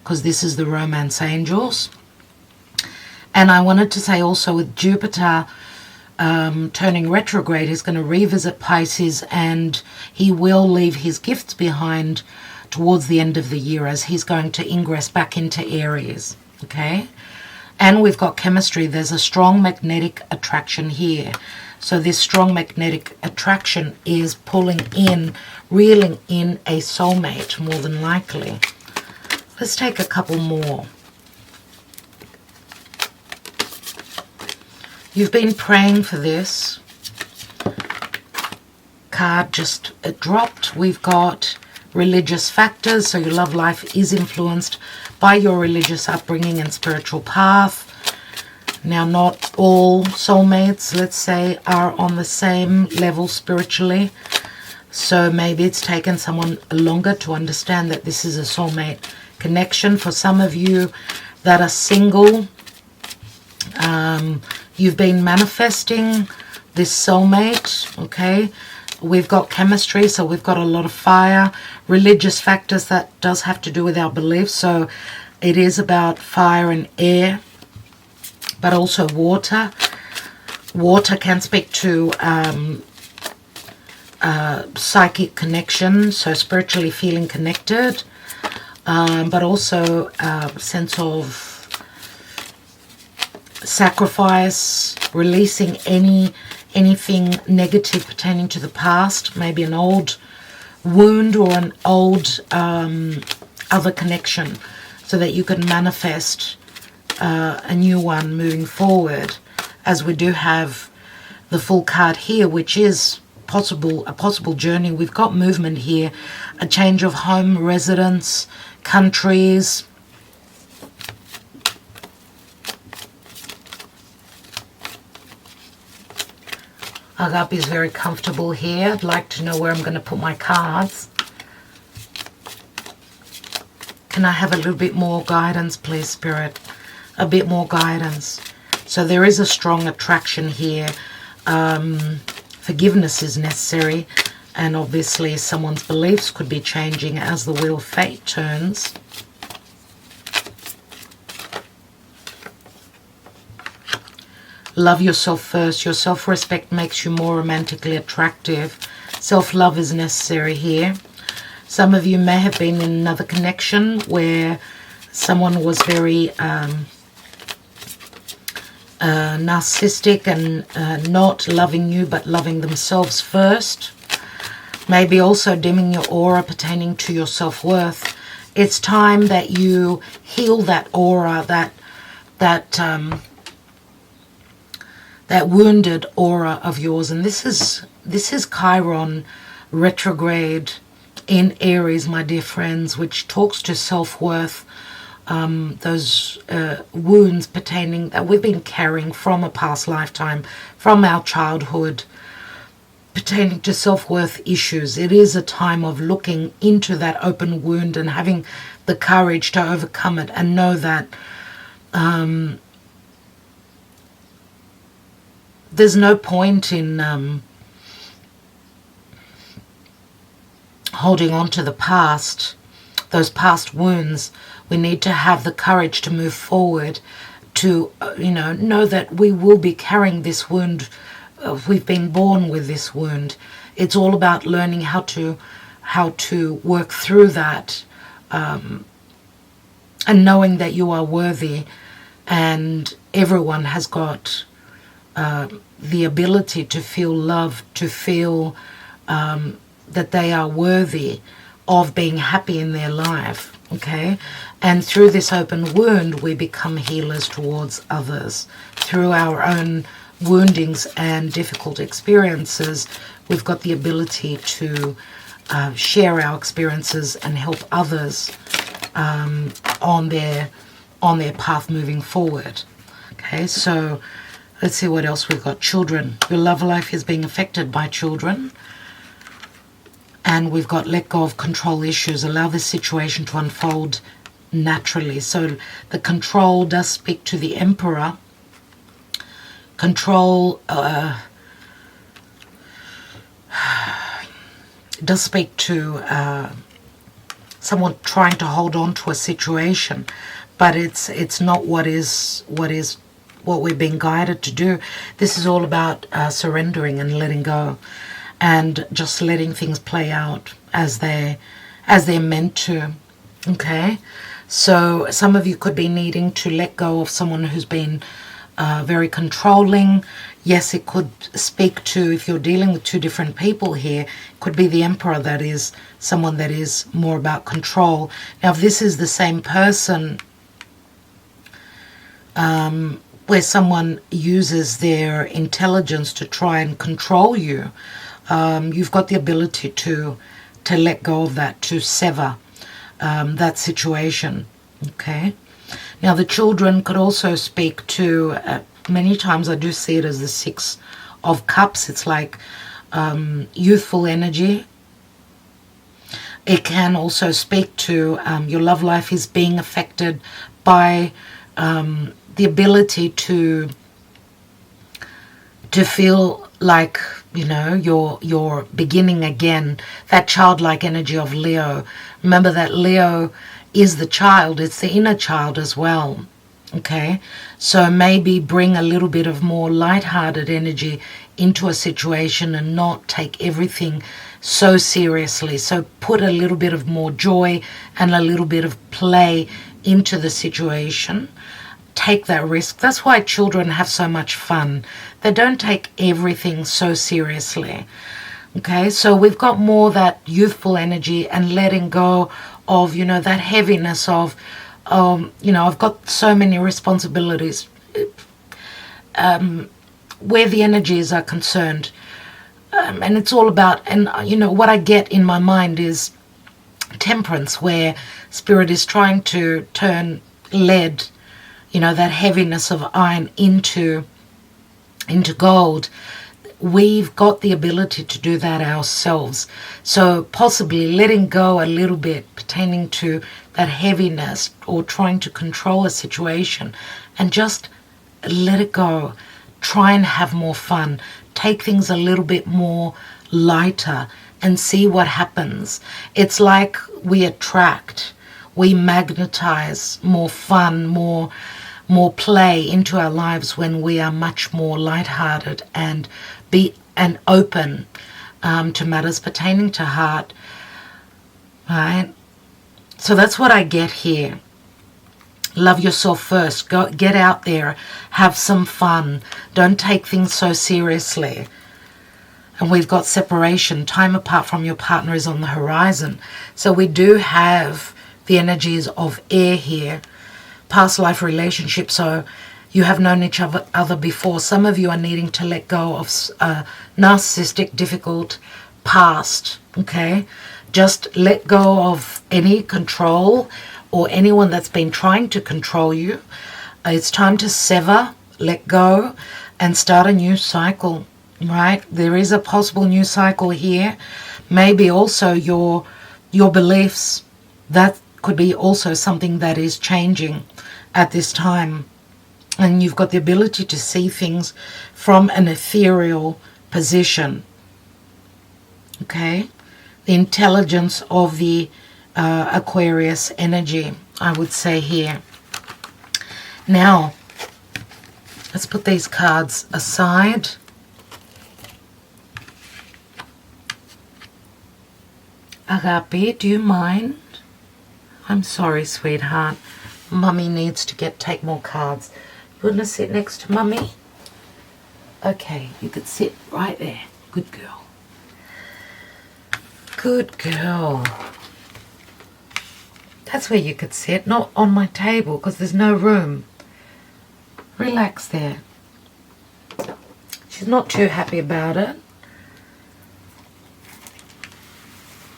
Speaker 1: because this is the romance angels. And I wanted to say also with Jupiter turning retrograde, he's going to revisit Pisces, and he will leave his gifts behind towards the end of the year as he's going to ingress back into Aries. Okay, and we've got chemistry. There's a strong magnetic attraction here. So this strong magnetic attraction is pulling in, reeling in a soulmate, more than likely. Let's take a couple more. You've been praying for this. Card just dropped. We've got religious factors, so your love life is influenced by your religious upbringing and spiritual path. Now, not all soulmates, let's say, are on the same level spiritually, so maybe it's taken someone longer to understand that this is a soulmate connection. For some of you that are single, you've been manifesting this soulmate. Okay, we've got chemistry, so we've got a lot of fire. Religious factors, that does have to do with our beliefs, so it is about fire and air, but also water. Water can speak to psychic connection, so spiritually feeling connected, but also a sense of sacrifice, releasing anything negative pertaining to the past, maybe an old wound or an old other connection, so that you can manifest a new one moving forward, as we do have the full card here, which is a possible journey. We've got movement here, a change of home, residence, countries. Agape is very comfortable here. I'd like to know where I'm going to put my cards. Can I have a little bit more guidance, please, Spirit? A bit more guidance. So there is a strong attraction here. Forgiveness is necessary. And obviously someone's beliefs could be changing as the wheel of fate turns. Love yourself first. Your self-respect makes you more romantically attractive. Self-love is necessary here. Some of you may have been in another connection where someone was very narcissistic and not loving you but loving themselves first. Maybe also dimming your aura pertaining to your self-worth. It's time that you heal that aura, that wounded aura of yours. And this is Chiron retrograde in Aries, my dear friends, which talks to self-worth, those wounds pertaining that we've been carrying from a past lifetime, from our childhood, pertaining to self-worth issues. It is a time of looking into that open wound and having the courage to overcome it and know that there's no point in holding on to the past, those past wounds. We need to have the courage to move forward, to know that we will be carrying this wound. We've been born with this wound. It's all about learning how to work through that, and knowing that you are worthy, and everyone has got the ability to feel love, to feel that they are worthy of being happy in their life, okay? And through this open wound, we become healers towards others. Through our own woundings and difficult experiences, we've got the ability to share our experiences and help others on their path moving forward. Okay, so let's see what else we've got. Children. Your love life is being affected by children. And we've got let go of control issues. Allow this situation to unfold naturally. So the control does speak to the Emperor. Control does speak to someone trying to hold on to a situation, but it's not what we're being guided to do. This is all about surrendering and letting go, and just letting things play out as they're meant to. Okay, so some of you could be needing to let go of someone who's been very controlling. Yes, it could speak to, if you're dealing with two different people here, it could be the Emperor that is someone that is more about control. Now, if this is the same person, where someone uses their intelligence to try and control you, you've got the ability to let go of that, to sever that situation. Okay. Now, the children could also speak to, many times I do see it as the Six of Cups. It's like youthful energy. It can also speak to your love life is being affected by the ability to feel like, you're beginning again. That childlike energy of Leo. Remember that Leo is the child. It's the inner child as well. Okay, so maybe bring a little bit of more lighthearted energy into a situation and not take everything so seriously. So put a little bit of more joy and a little bit of play into the situation. Take that risk. That's why children have so much fun. They don't take everything so seriously. Okay, so we've got more that youthful energy and letting go of, that heaviness of, I've got so many responsibilities. Where the energies are concerned. And it's all about, and what I get in my mind is temperance, where spirit is trying to turn lead, that heaviness of iron into gold. We've got the ability to do that ourselves. So possibly letting go a little bit pertaining to that heaviness or trying to control a situation, and just let it go. Try and have more fun. Take things a little bit more lighter and see what happens. It's like we attract, we magnetize more fun, more play into our lives when we are much more lighthearted and open to matters pertaining to heart. Right? So that's what I get here. Love yourself first. Go, get out there, have some fun. Don't take things so seriously. And we've got separation. Time apart from your partner is on the horizon. So we do have the energies of air here. Past life relationship. So you have known each other before. Some of you are needing to let go of narcissistic, difficult past. Okay? Just let go of any control or anyone that's been trying to control you. It's time to sever, let go, and start a new cycle, right? There is a possible new cycle here. Maybe also your beliefs. That could be also something that is changing at this time. And you've got the ability to see things from an ethereal position. Okay? The intelligence of the Aquarius energy, I would say here. Now, let's put these cards aside. Agape, do you mind? I'm sorry, sweetheart. Mummy needs to take more cards. You want to sit next to Mummy? Okay, you could sit right there. Good girl. Good girl. That's where you could sit, not on my table because there's no room. Relax there. She's not too happy about it.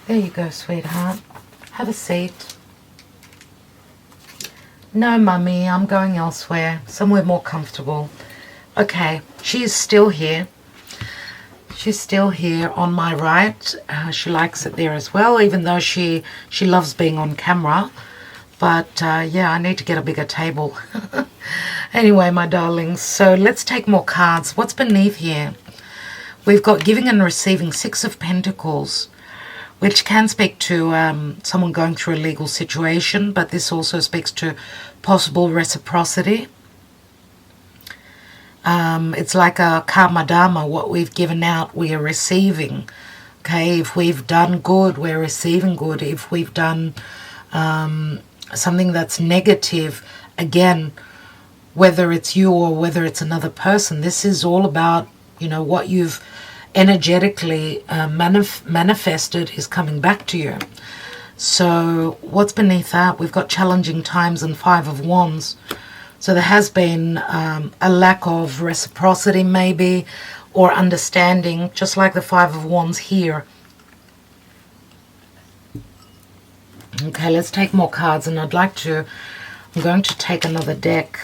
Speaker 1: There you go, sweetheart. Have a seat. No, Mummy, I'm going elsewhere. Somewhere more comfortable. Okay, she's still here. She's still here on my right. She likes it there as well, even though she loves being on camera. But yeah, I need to get a bigger table. Anyway, my darlings, so let's take more cards. What's beneath here? We've got giving and receiving, Six of Pentacles, which can speak to someone going through a legal situation, but this also speaks to possible reciprocity. It's like a karma dharma. What we've given out, we are receiving. Okay, if we've done good, we're receiving good. If we've done something that's negative, again, whether it's you or whether it's another person, this is all about, you know, what you've energetically manifested is coming back to you. So what's beneath that? We've got challenging times and Five of Wands. So there has been a lack of reciprocity maybe, or understanding, just like the Five of Wands here. Okay, let's take more cards, and I'm going to take another deck.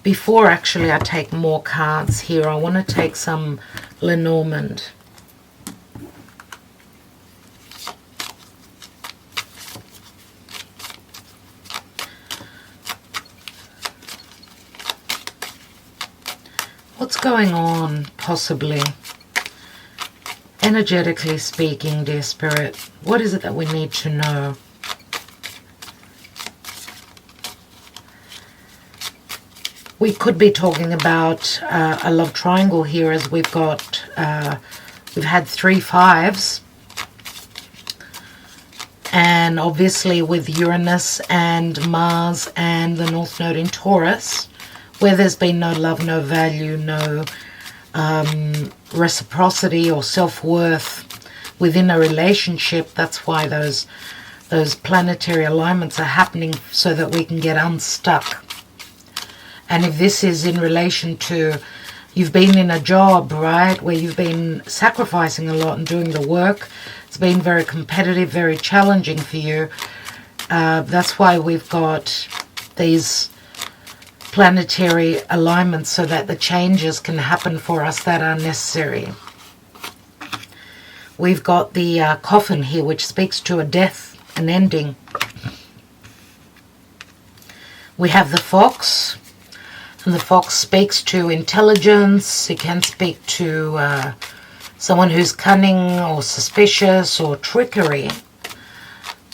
Speaker 1: Before actually I take more cards here, I want to take some Lenormand. What's going on, possibly? Energetically speaking, dear Spirit, what is it that we need to know? We could be talking about a love triangle here, as we've had 3 5s. And obviously with Uranus and Mars and the North Node in Taurus, where there's been no love, no value, no reciprocity or self-worth within a relationship. That's why those planetary alignments are happening, so that we can get unstuck. And if this is in relation to, you've been in a job, right, where you've been sacrificing a lot and doing the work, it's been very competitive, very challenging for you. That's why we've got these planetary alignments, so that the changes can happen for us that are necessary. We've got the coffin here, which speaks to a death, an ending. We have the fox, and the fox speaks to intelligence. It can speak to someone who's cunning or suspicious or trickery.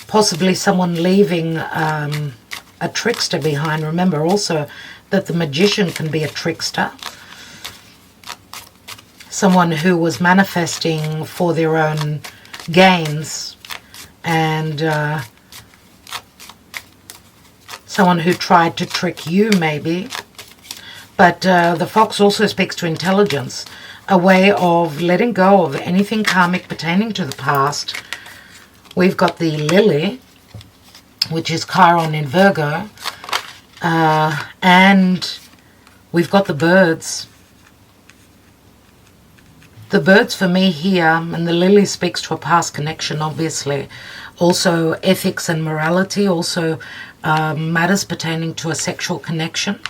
Speaker 1: Possibly someone leaving a trickster behind. Remember also that the magician can be a trickster. Someone who was manifesting for their own gains, and someone who tried to trick you maybe. But the fox also speaks to intelligence, a way of letting go of anything karmic pertaining to the past. We've got the lily, which is Chiron in Virgo, and we've got the birds. The birds for me here, and the lily speaks to a past connection, obviously. Also ethics and morality, also matters pertaining to a sexual connection.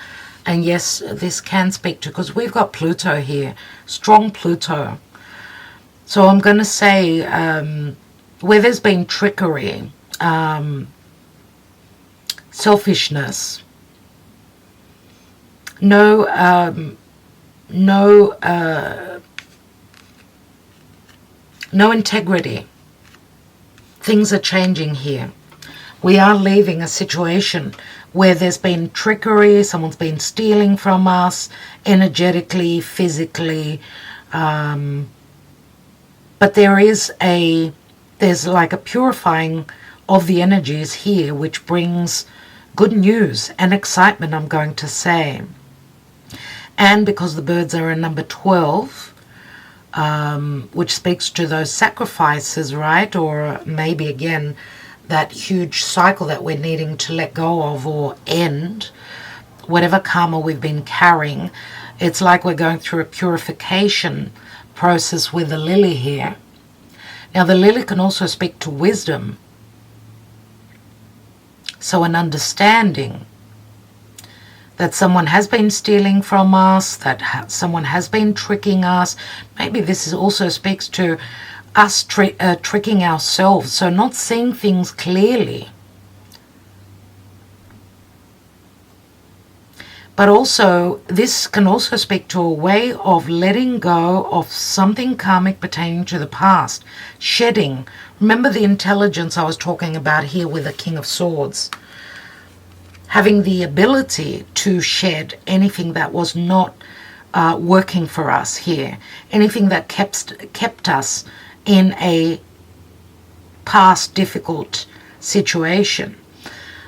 Speaker 1: And yes, this can speak to, because we've got Pluto here, strong Pluto. So I'm going to say where there's been trickery, selfishness, no no integrity. Things are changing here. We are leaving a situation where there's been trickery, someone's been stealing from us energetically, physically, but there's like a purifying of the energies here, which brings good news and excitement, I'm going to say. And because the birds are in number 12, which speaks to those sacrifices, right? Or maybe again that huge cycle that we're needing to let go of or end, whatever karma we've been carrying. It's like we're going through a purification process with the lily here. Now the lily can also speak to wisdom, so an understanding that someone has been stealing from us, that someone has been tricking us. Maybe this also speaks to us tricking ourselves, so not seeing things clearly. But also, this can also speak to a way of letting go of something karmic pertaining to the past. Shedding. Remember the intelligence I was talking about here with the King of Swords. Having the ability to shed anything that was not working for us here. Anything that kept us in a past difficult situation.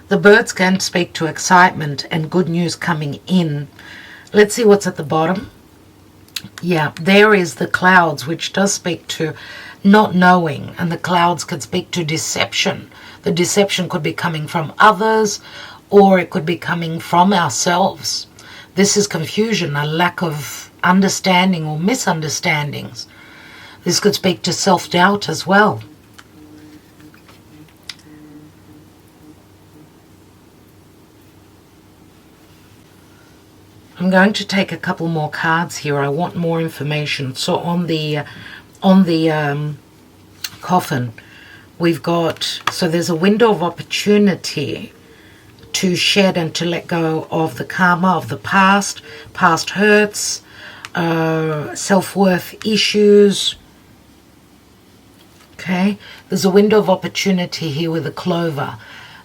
Speaker 1: The birds can speak to excitement and good news coming in. Let's see what's at the bottom. Yeah, there is the clouds, which does speak to not knowing, and the clouds could speak to deception. The deception could be coming from others, or it could be coming from ourselves. This is confusion, a lack of understanding or misunderstandings. This could speak to self-doubt as well. I'm going to take a couple more cards here. I want more information. So on the coffin, we've got, so there's a window of opportunity to shed and to let go of the karma of the past hurts, self-worth issues. Okay, there's a window of opportunity here with a clover.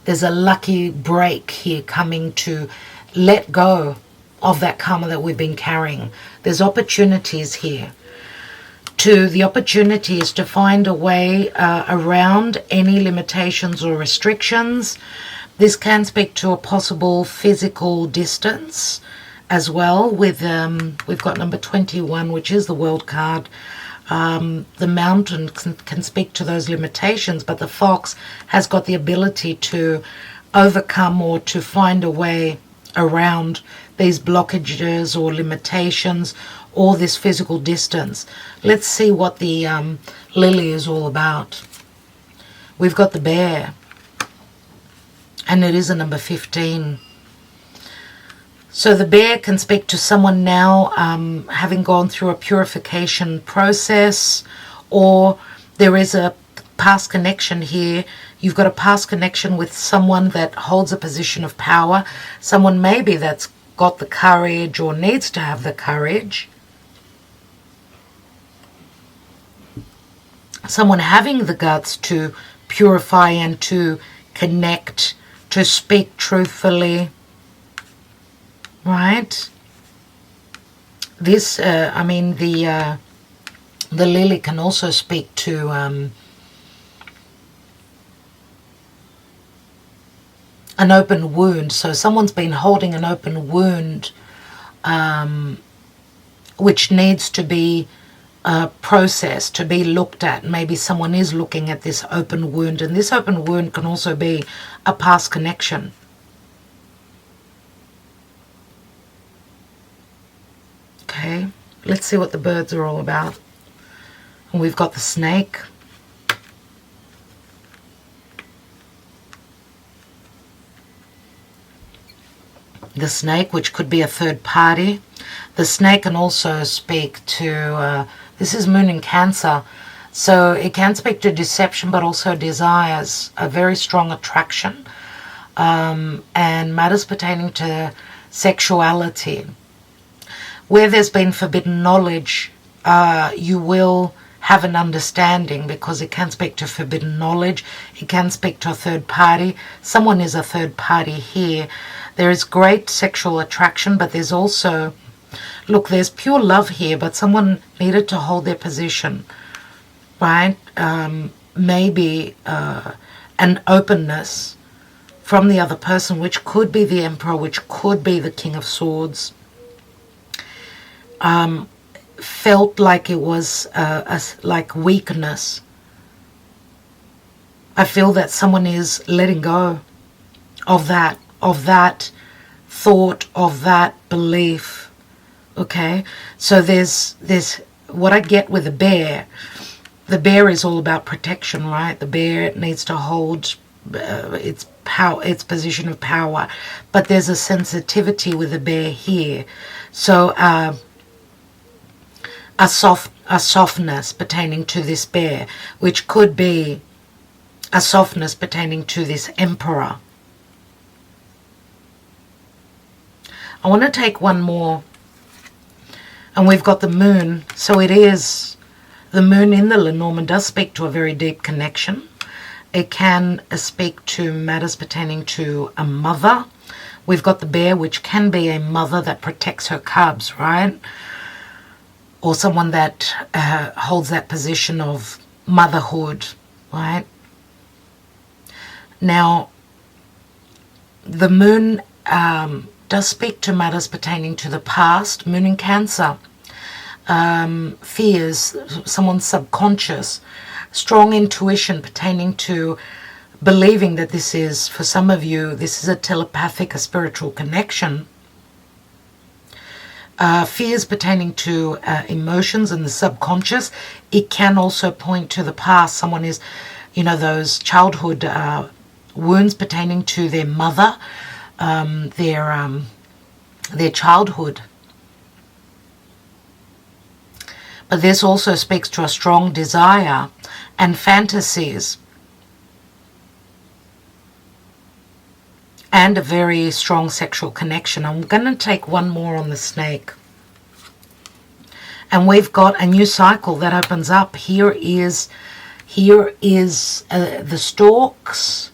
Speaker 1: There's a lucky break here coming to let go of that karma that we've been carrying. There's opportunities here. The opportunity is to find a way around any limitations or restrictions. This can speak to a possible physical distance as well. With we've got number 21, which is the World card. The mountain can speak to those limitations, but the fox has got the ability to overcome or to find a way around these blockages or limitations or this physical distance. Let's see what the lily is all about. We've got the bear, and it is a number 15. So the bear can speak to someone now having gone through a purification process, or there is a past connection here. You've got a past connection with someone that holds a position of power, someone maybe that's got the courage or needs to have the courage, someone having the guts to purify and to connect, to speak truthfully. Right? This, I mean, the lily can also speak to an open wound. So someone's been holding an open wound, which needs to be processed, to be looked at. Maybe someone is looking at this open wound, and this open wound can also be a past connection. Okay, let's see what the birds are all about. And we've got the snake. The snake, which could be a third party. The snake can also speak to, this is moon in Cancer, so it can speak to deception, but also desires, a very strong attraction, and matters pertaining to sexuality. Where there's been forbidden knowledge, you will have an understanding, because it can speak to forbidden knowledge. It can speak to a third party. Someone is a third party here. There is great sexual attraction, but there's also, look, there's pure love here, but someone needed to hold their position, right? Maybe an openness from the other person, which could be the Emperor, which could be the King of Swords. Felt like it was like weakness. I feel that someone is letting go of that thought, of that belief. Okay, so there's what I get with the bear. The bear is all about protection, right? The bear needs to hold its power, its position of power, but there's a sensitivity with the bear here. So a softness pertaining to this bear, which could be a softness pertaining to this Emperor. I want to take one more, and we've got the moon. So it is, the moon in the Lenormand does speak to a very deep connection. It can speak to matters pertaining to a mother. We've got the bear, which can be a mother that protects her cubs, right? Or someone that holds that position of motherhood, right? Now, the moon does speak to matters pertaining to the past. Moon in Cancer. Fears, someone's subconscious. Strong intuition pertaining to believing that this is, for some of you, this is a telepathic, a spiritual connection. Fears pertaining to emotions and the subconscious. It can also point to the past. Someone is, you know, those childhood wounds pertaining to their mother, their childhood. But this also speaks to a strong desire and fantasies, and a very strong sexual connection. I'm going to take one more on the snake. And we've got a new cycle that opens up. Here is the stalks.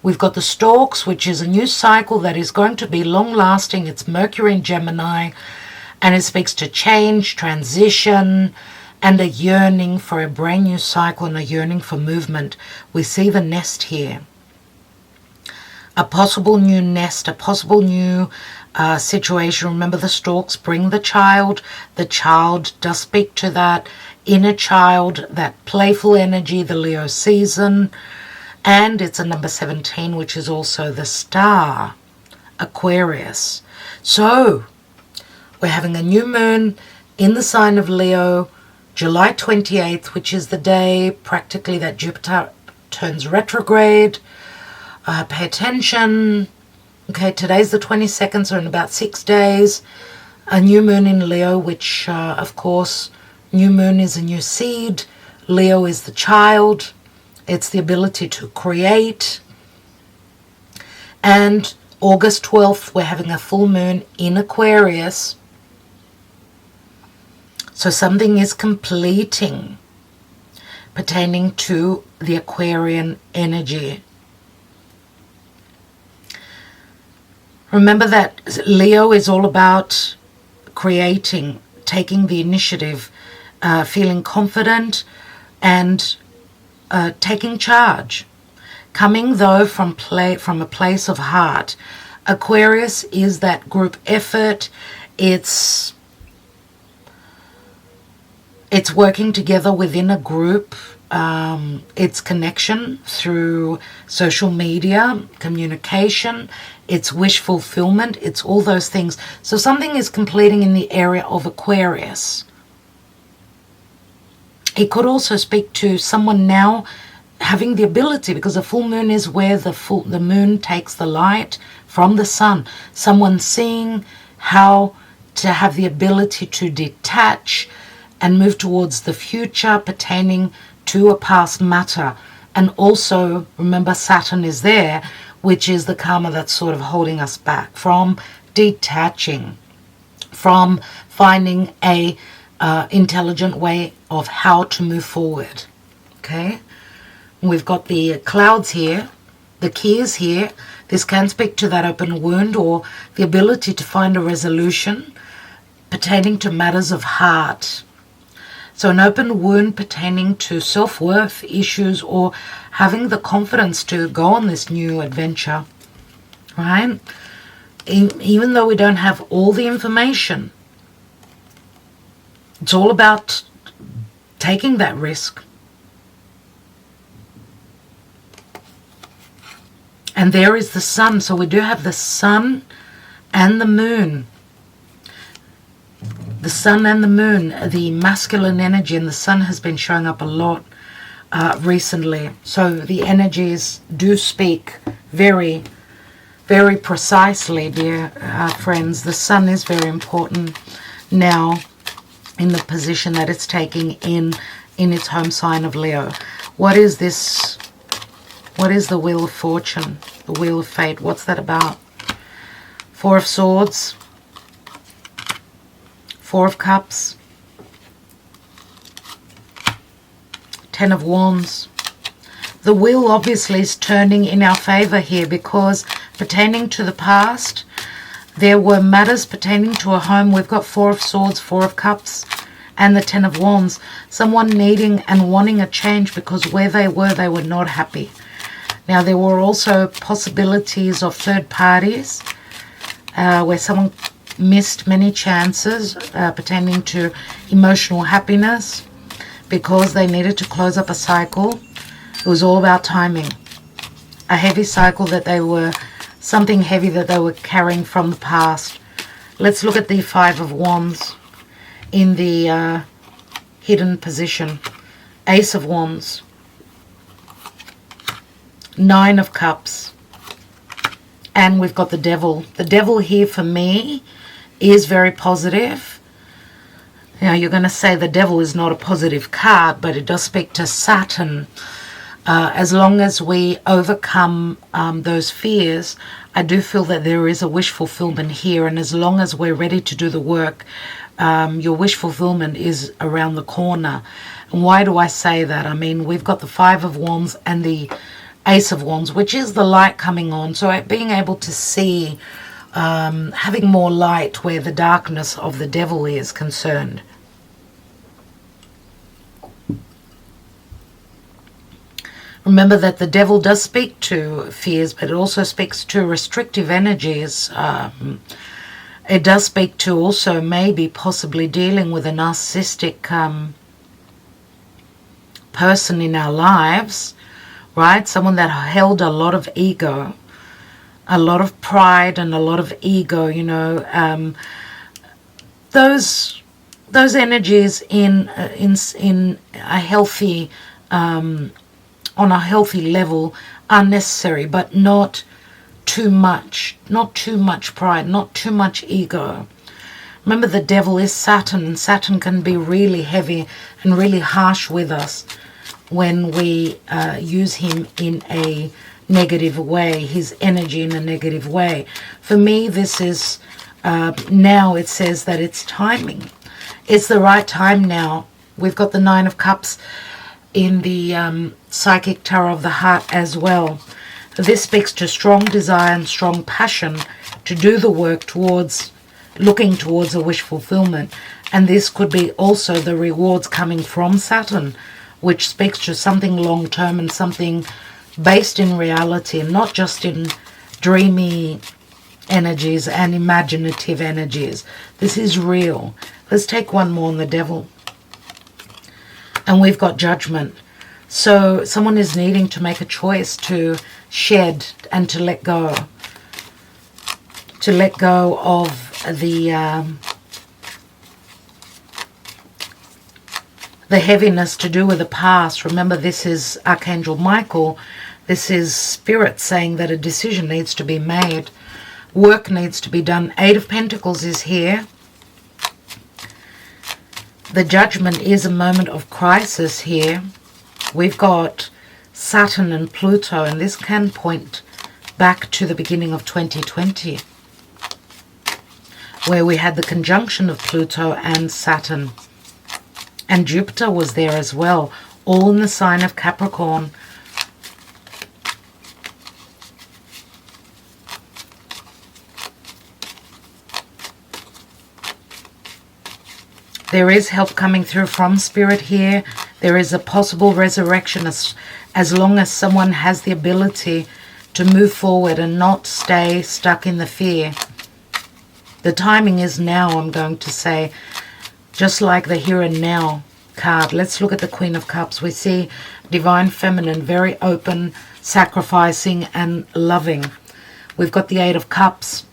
Speaker 1: We've got the stalks, which is a new cycle that is going to be long-lasting. It's Mercury in Gemini, and it speaks to change, transition, and a yearning for a brand new cycle and a yearning for movement. We see the nest here. A possible new nest, a possible new situation. Remember, the stalks bring the child. The child does speak to that inner child, that playful energy, the Leo season. And it's a number 17, which is also the star, Aquarius. So we're having a new moon in the sign of Leo, July 28th, which is the day practically that Jupiter turns retrograde. Pay attention. Okay, today's the 22nd, so in about 6 days, a new moon in Leo, which, of course, new moon is a new seed. Leo is the child. It's the ability to create. And August 12th, we're having a full moon in Aquarius. So something is completing pertaining to the Aquarian energy. Remember that Leo is all about creating, taking the initiative, feeling confident, and taking charge. Coming, though, from a place of heart. Aquarius is that group effort. It's working together within a group. It's connection through social media, communication. It's wish fulfillment. It's all those things. So something is completing in the area of Aquarius. It could also speak to someone now having the ability, because a full moon is where the moon takes the light from the sun. Someone seeing how to have the ability to detach and move towards the future pertaining to a past matter. And also, remember, Saturn is there, which is the karma that's sort of holding us back from detaching from finding a intelligent way of how to move forward. Okay, we've got the clouds here, the keys here. This can speak to that open wound or the ability to find a resolution pertaining to matters of heart. So an open wound pertaining to self-worth issues or having the confidence to go on this new adventure, right? Even though we don't have all the information, it's all about taking that risk. And there is the sun. So we do have the sun and the moon. The sun and the moon, the masculine energy, and the sun has been showing up a lot recently. So the energies do speak very, very precisely, dear friends. The sun is very important now in the position that it's taking in its home sign of Leo. What is this? What is the Wheel of Fortune? The Wheel of Fate? What's that about? Four of Swords. Four of Cups. Ten of Wands. The wheel obviously is turning in our favor here because pertaining to the past, there were matters pertaining to a home. We've got Four of Swords, Four of Cups, and the Ten of Wands. Someone needing and wanting a change because where they were not happy. Now, there were also possibilities of third parties where someone missed many chances pertaining to emotional happiness because they needed to close up a cycle. It was all about timing. A heavy cycle that they were, something heavy that they were carrying from the past. Let's look at the Five of Wands in the hidden position. Ace of Wands. Nine of Cups. And we've got the Devil. The Devil here for me is very positive. Now you're going to say the Devil is not a positive card, but it does speak to Saturn. As long as we overcome those fears, I do feel that there is a wish fulfillment here. And as long as we're ready to do the work, your wish fulfillment is around the corner. And why do I say that? I mean, we've got the Five of Wands and the Ace of Wands, which is the light coming on. So being able to see, having more light where the darkness of the Devil is concerned. Remember that the Devil does speak to fears, but it also speaks to restrictive energies. It does speak to also maybe possibly dealing with a narcissistic person in our lives, right? Someone that held a lot of ego, a lot of pride and a lot of ego, you know. Those energies in a healthy on a healthy level are necessary, but not too much. Not too much pride, not too much ego. Remember, the Devil is Saturn, and Saturn can be really heavy and really harsh with us when we use him in a negative way, his energy in a negative way. For me, this is, now it says that it's timing. It's the right time now. We've got the Nine of Cups in the Psychic Tarot of the Heart as well. This speaks to strong desire and strong passion to do the work towards, looking towards a wish fulfillment. And this could be also the rewards coming from Saturn, which speaks to something long-term and something based in reality, and not just in dreamy energies and imaginative energies. This is real. Let's take one more on the Devil. And we've got Judgment. So someone is needing to make a choice to shed and to let go. To let go of the heaviness to do with the past. Remember, this is Archangel Michael. This is Spirit saying that a decision needs to be made. Work needs to be done. Eight of Pentacles is here. The Judgment is a moment of crisis here. We've got Saturn and Pluto, and this can point back to the beginning of 2020. where we had the conjunction of Pluto and Saturn. And Jupiter was there as well, all in the sign of Capricorn. There is help coming through from Spirit here. There is a possible resurrection as long as someone has the ability to move forward and not stay stuck in the fear. The timing is now, I'm going to say, just like the here and now card. Let's look at the Queen of Cups. We see Divine Feminine, very open, sacrificing and loving. We've got the Eight of Cups,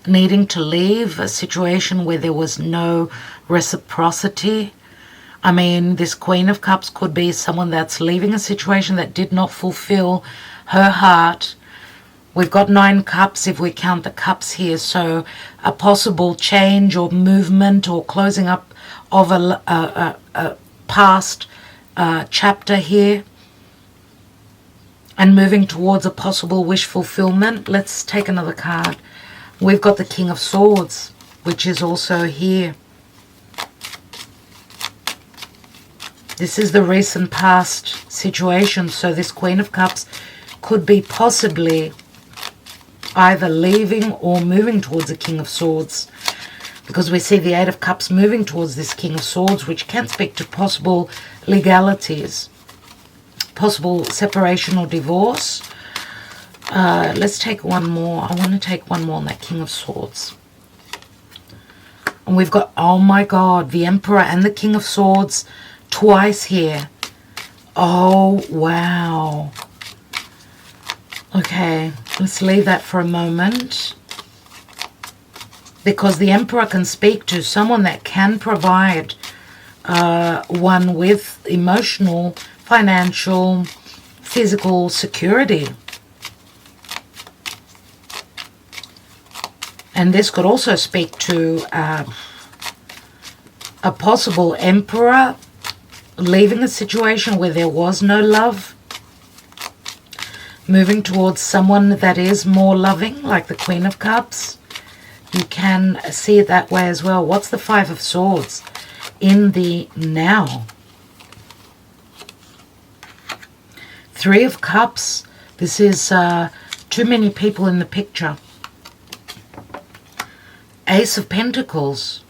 Speaker 1: needing to leave a situation where there was no reciprocity. I mean, this Queen of Cups could be someone that's leaving a situation that did not fulfill her heart. We've got 9 cups if we count the cups here, so a possible change or movement or closing up of a past chapter here and moving towards a possible wish fulfillment. Let's take another card. We've got the King of Swords, which is also here. This is the recent past situation, so this Queen of Cups could be possibly either leaving or moving towards the King of Swords, because we see the Eight of Cups moving towards this King of Swords, which can speak to possible legalities, possible separation or divorce. Let's take one more. I want to take one more on that King of Swords. And we've got, oh my God, the Emperor and the King of Swords twice here. Oh, wow. Okay, let's leave that for a moment. Because the Emperor can speak to someone that can provide one with emotional, financial, physical security. And this could also speak to a possible Emperor leaving a situation where there was no love, moving towards someone that is more loving, like the Queen of Cups. You can see it that way as well. What's the Five of Swords in the now? Three of Cups. This is too many people in the picture. Ace of Pentacles.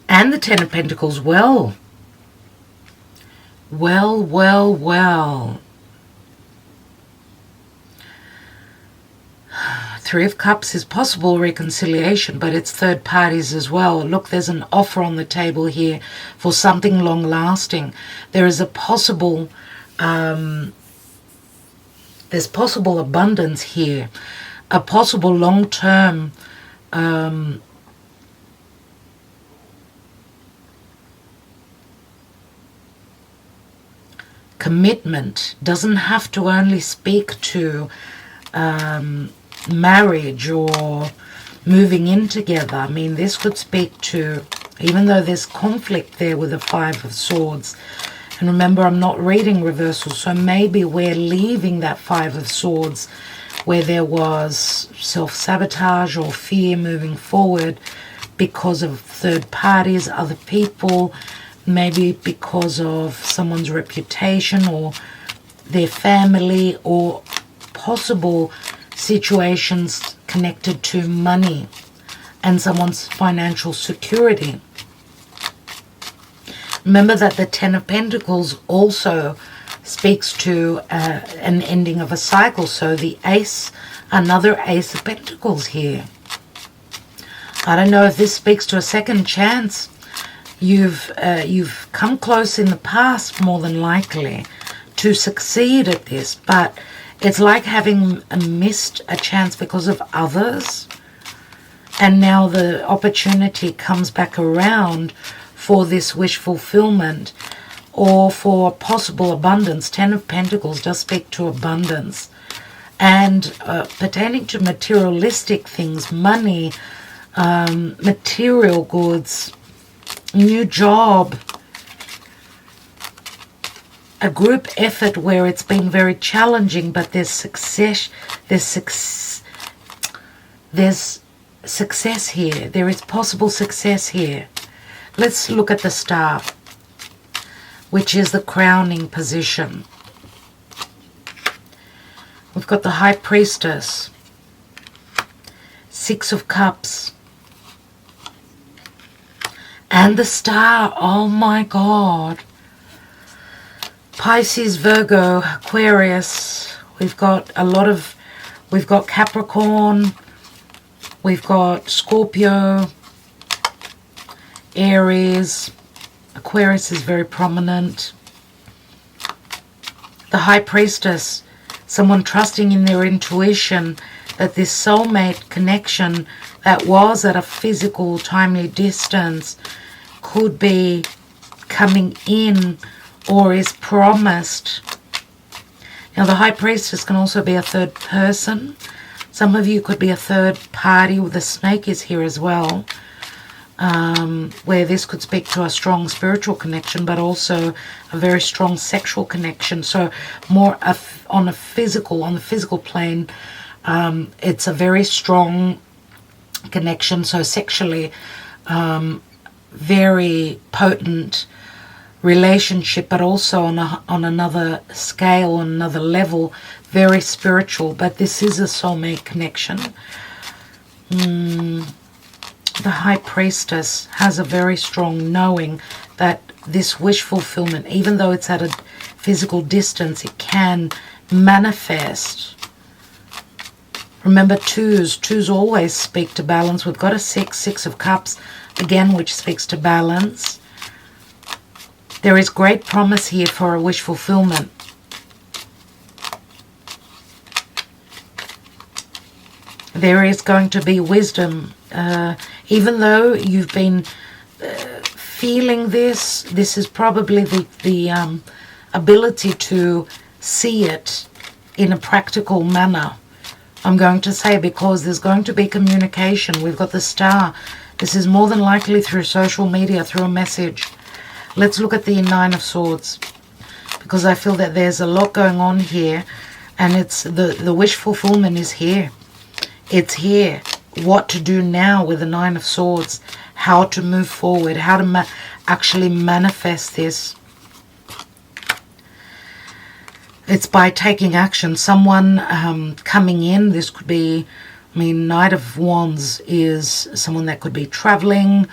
Speaker 1: And the Ten of Pentacles. Well. Three of Cups is possible reconciliation, but it's third parties as well. Look, there's an offer on the table here for something long-lasting. There is a possible, there's possible abundance here, a possible long-term commitment. Doesn't have to only speak to marriage or moving in together. I mean, this could speak to, even though there's conflict there with the Five of Swords, and remember, I'm not reading reversal, so maybe we're leaving that Five of Swords where there was self-sabotage or fear moving forward because of third parties, other people, maybe because of someone's reputation or their family, or possible situations connected to money and someone's financial security. Remember that the Ten of Pentacles also speaks to an ending of a cycle. So the Ace, another Ace of Pentacles here. I don't know if this speaks to a second chance. You've come close in the past, more than likely, to succeed at this, but it's like having missed a chance because of others, and now the opportunity comes back around for this wish fulfillment or for possible abundance. Ten of Pentacles does speak to abundance, and pertaining to materialistic things, money, material goods, new job, a group effort where it's been very challenging, but there's success, there's success here. There is possible success here. Let's look at the star, which is the crowning position. We've got the High Priestess, Six of Cups, and the star. Oh my God. Pisces, Virgo, Aquarius. We've got Capricorn, we've got Scorpio, Aries. Aquarius is very prominent. The High Priestess, someone trusting in their intuition that this soulmate connection that was at a physical, timely distance could be coming in or is promised. Now, the High Priestess can also be a third person. Some of you could be a third party. The snake is here as well, where this could speak to a strong spiritual connection, but also a very strong sexual connection. So more on the physical plane, it's a very strong connection. So sexually, very potent relationship, but also on another scale, on another level, very spiritual. But this is a soulmate connection. The High Priestess has a very strong knowing that this wish fulfillment, even though it's at a physical distance, it can manifest. Remember, twos always speak to balance. We've got a Six of Cups again, which speaks to balance. There is great promise here for a wish fulfillment. There is going to be wisdom. Even though you've been feeling this is probably the ability to see it in a practical manner. I'm going to say, because there's going to be communication. We've got the star. This is more than likely through social media, through a message. Let's look at the Nine of Swords, because I feel that there's a lot going on here, and it's the wish fulfillment is here. It's here. What to do now with the Nine of Swords, how to move forward, how to actually manifest this. It's by taking action. Someone coming in, this could be, Knight of Wands is someone that could be traveling,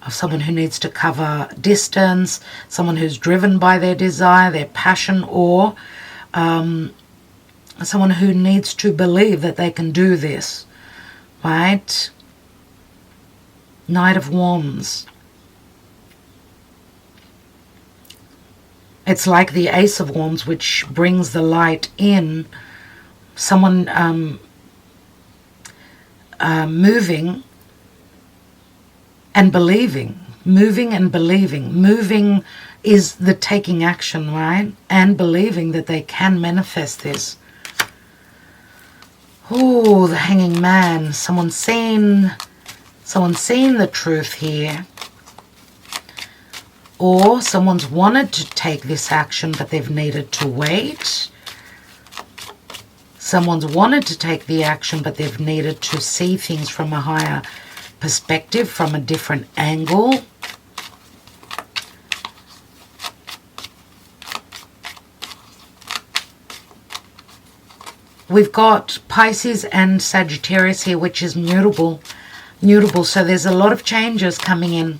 Speaker 1: someone who needs to cover distance, someone who's driven by their desire, their passion, or someone who needs to believe that they can do this, right? Knight of Wands. It's like the Ace of Wands, which brings the light in. Someone moving and believing. Moving and believing. Moving is the taking action, right? And believing that they can manifest this. Oh, the Hanging Man. Someone's seen the truth here. Or someone's wanted to take this action, but they've needed to wait. Someone's wanted to take the action, but they've needed to see things from a higher perspective, from a different angle. We've got Pisces and Sagittarius here, which is mutable. So there's a lot of changes coming in.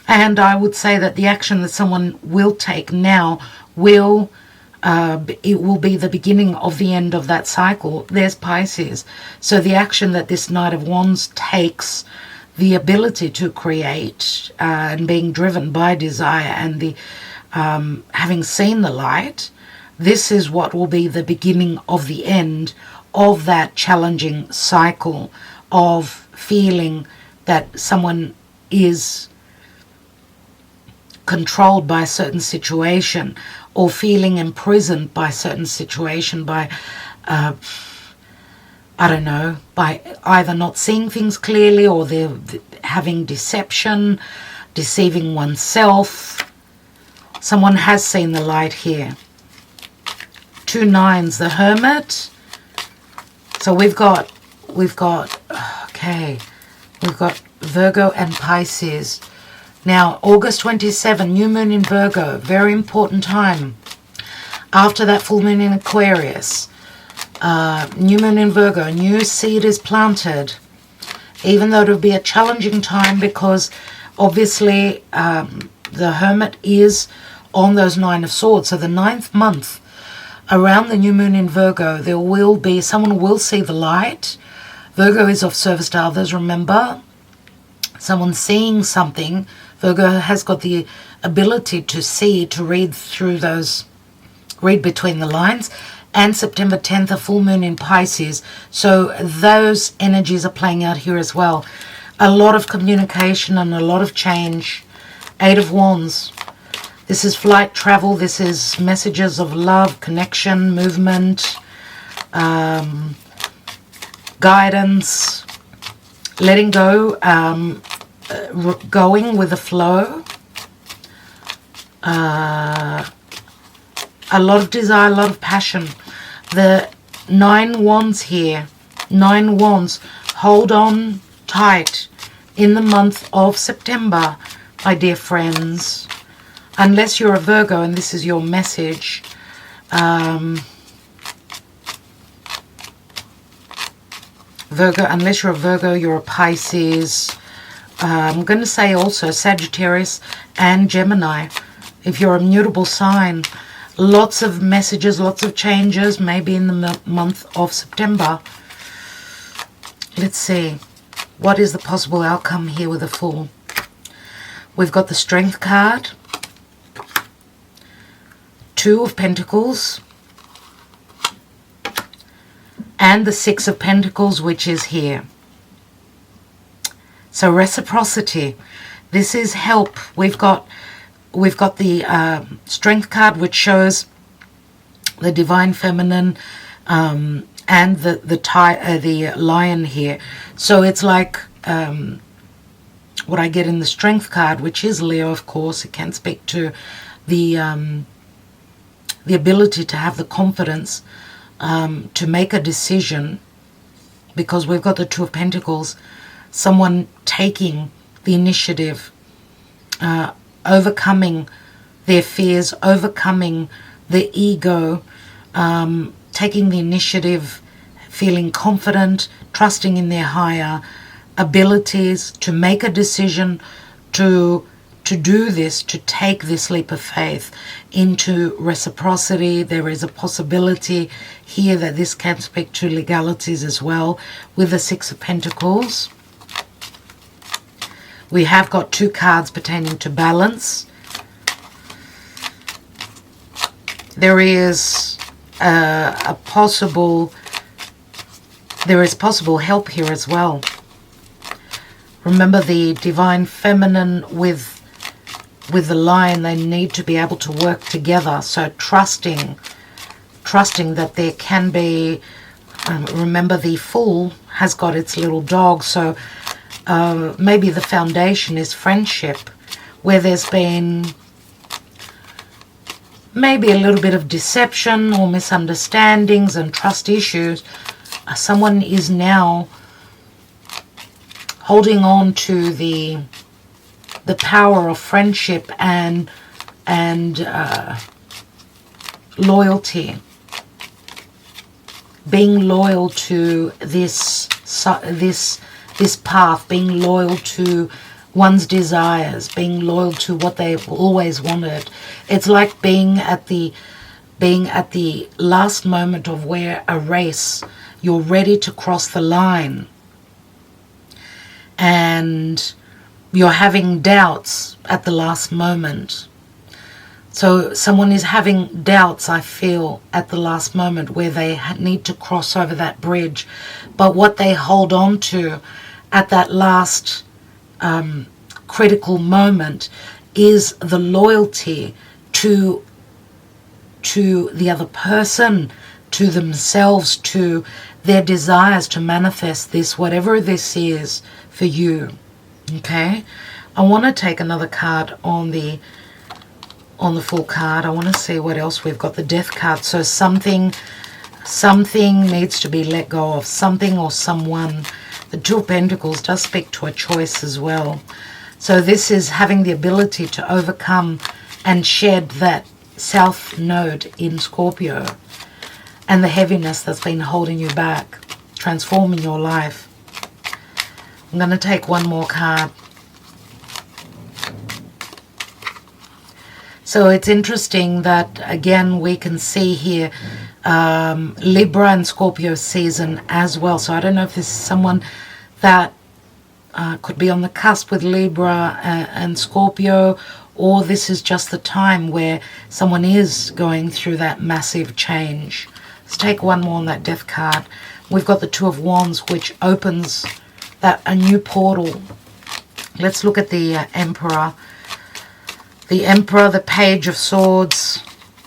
Speaker 1: And I would say that the action that someone will take now it will be the beginning of the end of that cycle. There's Pisces. So the action that this Knight of Wands takes, the ability to create and being driven by desire and the having seen the light, this is what will be the beginning of the end of that challenging cycle of feeling that someone is controlled by a certain situation, or feeling imprisoned by a certain situation, by I don't know, by either not seeing things clearly, or they're having deception, deceiving oneself. Someone has seen the light here. 2 nines, the Hermit. So we've got, okay, we've got Virgo and Pisces. Now, August 27, new moon in Virgo, very important time. After that full moon in Aquarius, new moon in Virgo, new seed is planted. Even though it'll be a challenging time because obviously the Hermit is on those 9 of Swords. So the 9th month around the new moon in Virgo, there will be, someone will see the light. Virgo is of service to others, remember. Someone seeing something. Virgo has got the ability to see, to read through those, read between the lines. And September 10th, a full moon in Pisces. So those energies are playing out here as well. A lot of communication and a lot of change. 8 of Wands. This is flight, travel. This is messages of love, connection, movement, guidance, letting go, going with the flow. A lot of desire, a lot of passion. The 9 Wands here, 9 Wands, hold on tight in the month of September, my dear friends. Unless you're a Virgo and this is your message, Virgo, unless you're a Virgo, you're a Pisces. I'm going to say also Sagittarius and Gemini. If you're a mutable sign, lots of messages, lots of changes, maybe in the month of September. Let's see. What is the possible outcome here with the Fool? We've got the Strength card. 2 of Pentacles. And the 6 of Pentacles, which is here. So reciprocity. This is help. We've got the Strength card, which shows the Divine Feminine, and the Lion here. So it's like what I get in the Strength card, which is Leo, of course. It can speak to the ability to have the confidence to make a decision, because we've got the 2 of Pentacles. Someone taking the initiative, overcoming their fears, overcoming the ego, taking the initiative, feeling confident, trusting in their higher abilities, to make a decision, to do this, to take this leap of faith into reciprocity. There is a possibility here that this can speak to legalities as well with the 6 of Pentacles. We have got 2 cards pertaining to balance. There is possible help here as well. Remember the Divine Feminine with the Lion, they need to be able to work together. So trusting that there can be, remember the Fool has got its little dog, so maybe the foundation is friendship, where there's been maybe a little bit of deception or misunderstandings and trust issues. Someone is now holding on to the power of friendship and loyalty, being loyal to this path, being loyal to one's desires, being loyal to what they've always wanted. It's like being at the last moment of where a race, you're ready to cross the line, and you're having doubts at the last moment. So someone is having doubts, I feel, at the last moment, where they need to cross over that bridge. But what they hold on to at that last critical moment is the loyalty to the other person, to themselves, to their desires to manifest this, whatever this is for you. Okay, I want to take another card on the Fool card. I want to see what else we've got. The Death card. So something Something needs to be let go of, something or someone. The Two of Pentacles does speak to a choice as well. So this is having the ability to overcome and shed that South Node in Scorpio and the heaviness that's been holding you back, transforming your life. I'm going to take one more card. So it's interesting that, again, we can see here Libra and Scorpio season as well. So I don't know if this is someone that could be on the cusp with Libra and Scorpio, or this is just the time where someone is going through that massive change. Let's take one more on that Death card. We've got the Two of Wands, which opens a new portal. Let's look at the Emperor. The Emperor, the Page of Swords,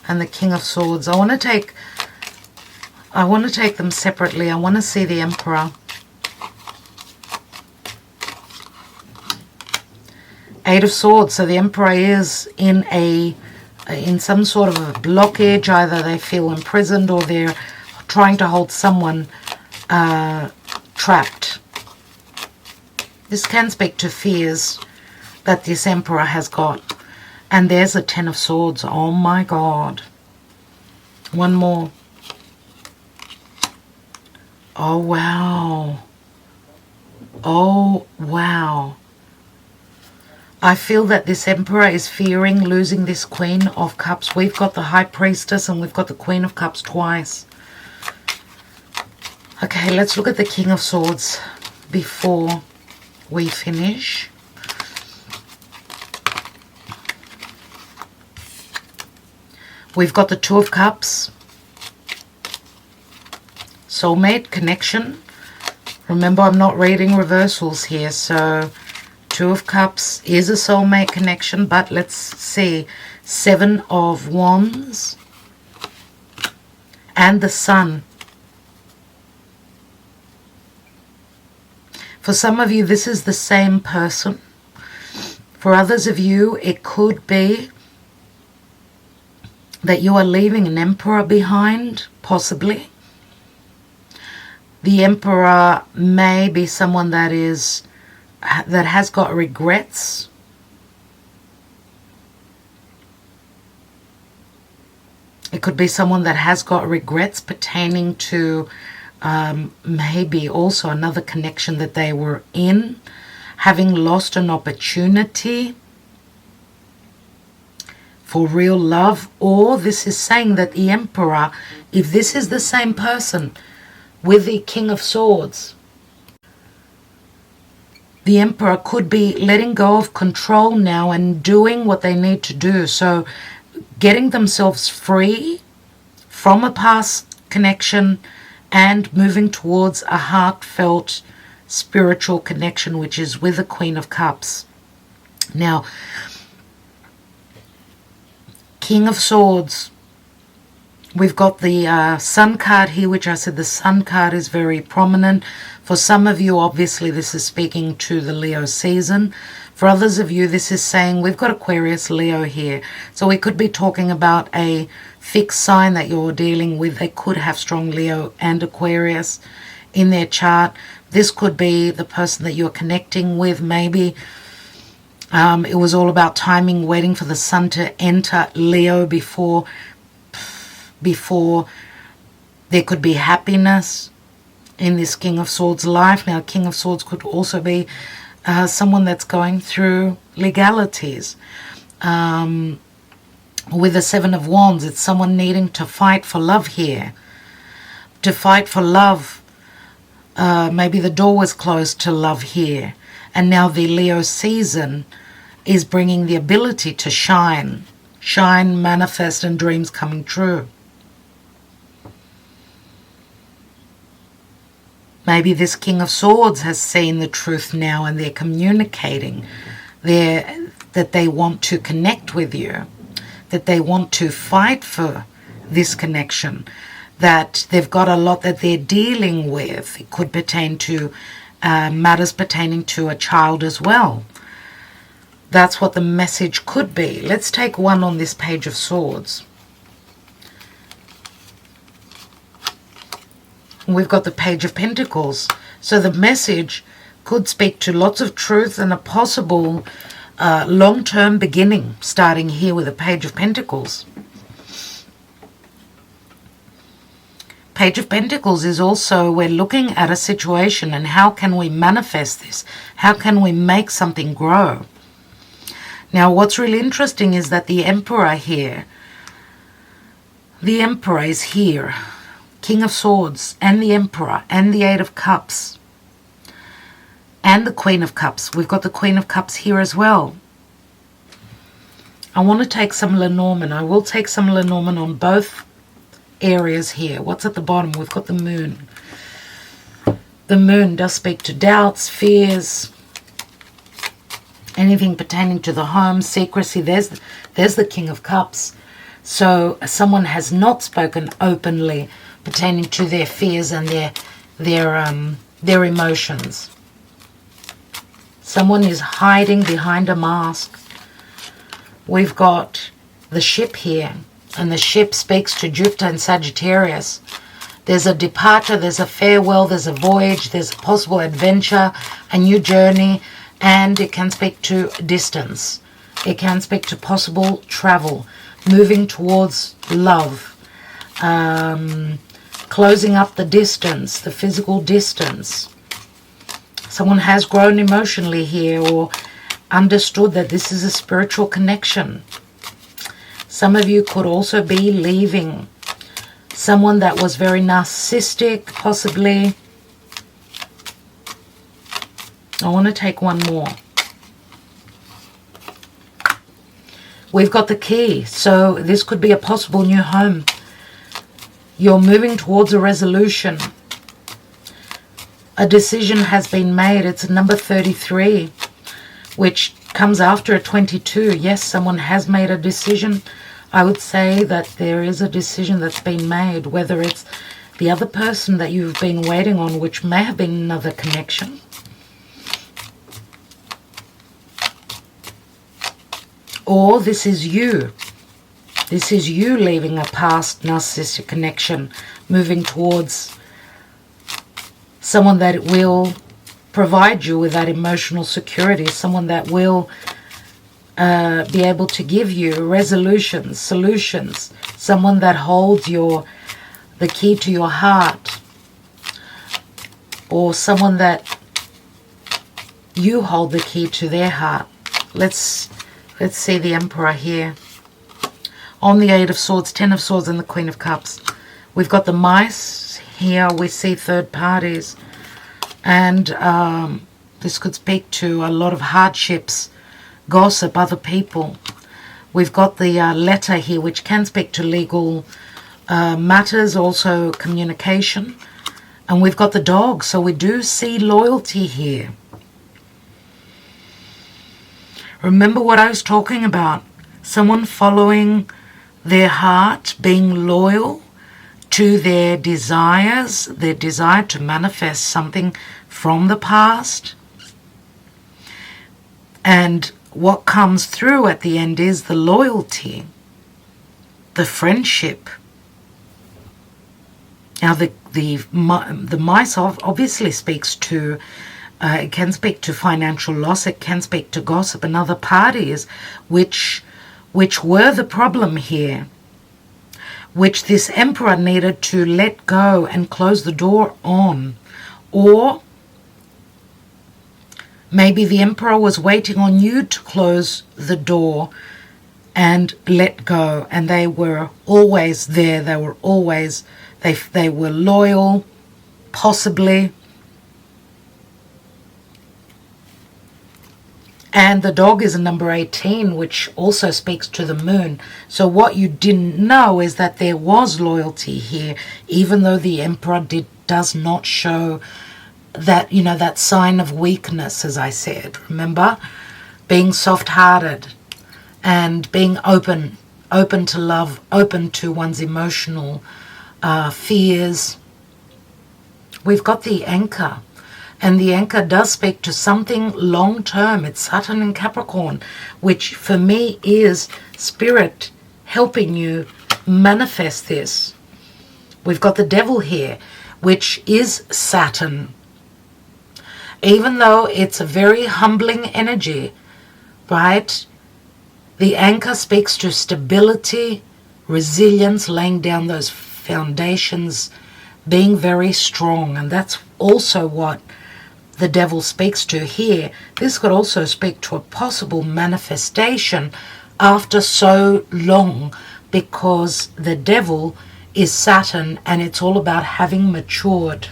Speaker 1: and the King of Swords. I want to take them separately. I want to see the Emperor. Eight of Swords. So the Emperor is in some sort of a blockage. Either they feel imprisoned or they're trying to hold someone trapped. This can speak to fears that this Emperor has got. And there's a Ten of Swords. Oh my God. One more. Oh wow. Oh wow. I feel that this Emperor is fearing losing this Queen of Cups. We've got the High Priestess and we've got the Queen of Cups twice. Okay, let's look at the King of Swords before we finish. We've got the Two of Cups, soulmate, connection. Remember, I'm not reading reversals here, so Two of Cups is a soulmate connection, but let's see. Seven of Wands and the Sun. For some of you, this is the same person. For others of you, it could be that you are leaving an Emperor behind, possibly. The Emperor may be someone that has got regrets. It could be someone that has got regrets pertaining to maybe also another connection that they were in, having lost an opportunity for real love. Or this is saying that the Emperor, if this is the same person with the King of Swords, the Emperor could be letting go of control now and doing what they need to do. So getting themselves free from a past connection and moving towards a heartfelt spiritual connection, which is with the Queen of Cups. Now, King of Swords, we've got the Sun card here, which I said the Sun card is very prominent. For some of you, obviously, this is speaking to the Leo season. For others of you, this is saying we've got Aquarius, Leo here. So we could be talking about a fixed sign that you're dealing with. They could have strong Leo and Aquarius in their chart. This could be the person that you're connecting with. Maybe it was all about timing, waiting for the sun to enter Leo before there could be happiness in this King of Swords life. Now, King of Swords could also be someone that's going through legalities. With the Seven of Wands, it's someone needing to fight for love here. To fight for love. Maybe the door was closed to love here. And now the Leo season is bringing the ability to shine. Shine, manifest, and dreams coming true. Maybe this King of Swords has seen the truth now and they're communicating that they want to connect with you, that they want to fight for this connection, that they've got a lot that they're dealing with. It could pertain to matters pertaining to a child as well. That's what the message could be. Let's take one on this Page of Swords. We've got the Page of Pentacles. So the message could speak to lots of truth and a possible long-term beginning, starting here with the Page of Pentacles. Page of Pentacles is also, we're looking at a situation and how can we manifest this? How can we make something grow? Now, what's really interesting is that the Emperor here, the Emperor is here, King of Swords, and the Emperor, and the Eight of Cups, and the Queen of Cups. We've got the Queen of Cups here as well. I want to take some Lenormand. I will take some Lenormand on both areas here. What's at the bottom? We've got the Moon. The Moon does speak to doubts, fears, anything pertaining to the home, secrecy. There's the King of Cups. So someone has not spoken openly pertaining to their fears and their emotions. Someone is hiding behind a mask. We've got the ship here, and the ship speaks to Jupiter and Sagittarius. There's a departure, there's a farewell, there's a voyage, there's a possible adventure, a new journey, and it can speak to distance. It can speak to possible travel, moving towards love, closing up the distance, the physical distance. Someone has grown emotionally here or understood that this is a spiritual connection. Some of you could also be leaving someone that was very narcissistic, possibly. I want to take one more. We've got the Key, so this could be a possible new home. You're moving towards a resolution. A decision has been made. It's number 33, which comes after a 22. Yes, someone has made a decision. I would say that there is a decision that's been made, whether it's the other person that you've been waiting on, which may have been another connection. Or this is you. This is you leaving a past narcissistic connection, moving towards someone that will provide you with that emotional security, someone that will be able to give you resolutions, solutions, someone that holds the key to your heart, or someone that you hold the key to their heart. Let's see the Emperor here. On the Eight of Swords, Ten of Swords, and the Queen of Cups. We've got the Mice here. We see third parties. And this could speak to a lot of hardships, gossip, other people. We've got the letter here, which can speak to legal matters, also communication. And we've got the dog, so we do see loyalty here. Remember what I was talking about. Someone following their heart, being loyal to their desires, their desire to manifest something from the past. And what comes through at the end is the loyalty, the friendship. Now the mice obviously speaks to, it can speak to financial loss, it can speak to gossip and other parties which were the problem here, which this Emperor needed to let go and close the door on. Or maybe the Emperor was waiting on you to close the door and let go, and they were always there. They were always, they were loyal, possibly. And the dog is a number 18, which also speaks to the moon. So what you didn't know is that there was loyalty here, even though the Emperor does not show that, you know, that sign of weakness, as I said. Remember? Being soft-hearted and being open to love, open to one's emotional fears. We've got the anchor. And the anchor does speak to something long-term. It's Saturn in Capricorn, which for me is spirit helping you manifest this. We've got the devil here, which is Saturn. Even though it's a very humbling energy, right? The anchor speaks to stability, resilience, laying down those foundations, being very strong. And that's also what the devil speaks to here. This could also speak to a possible manifestation after so long, because the devil is Saturn and it's all about having matured.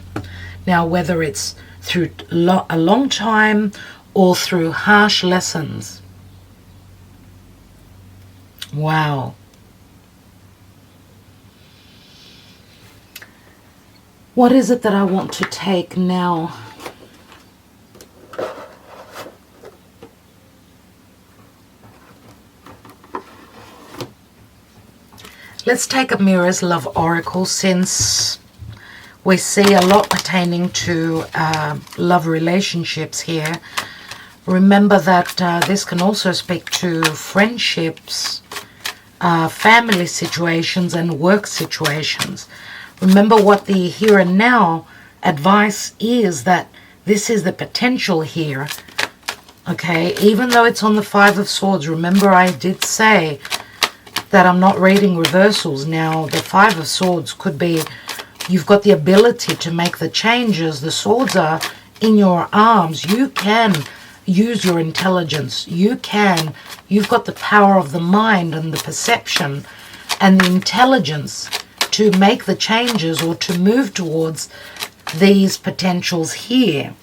Speaker 1: Now, whether it's through a long time or through harsh lessons. Wow. What is it that I want to take now? Let's take a Mirror's Love Oracle, since we see a lot pertaining to love relationships here. Remember that this can also speak to friendships, family situations, and work situations. Remember what the here and now advice is, that this is the potential here. Okay, even though it's on the Five of Swords, remember I did say that I'm not reading reversals. Now, the Five of Swords could be you've got the ability to make the changes. The swords are in your arms. You can use your intelligence. You've got the power of the mind and the perception and the intelligence to make the changes or to move towards these potentials here.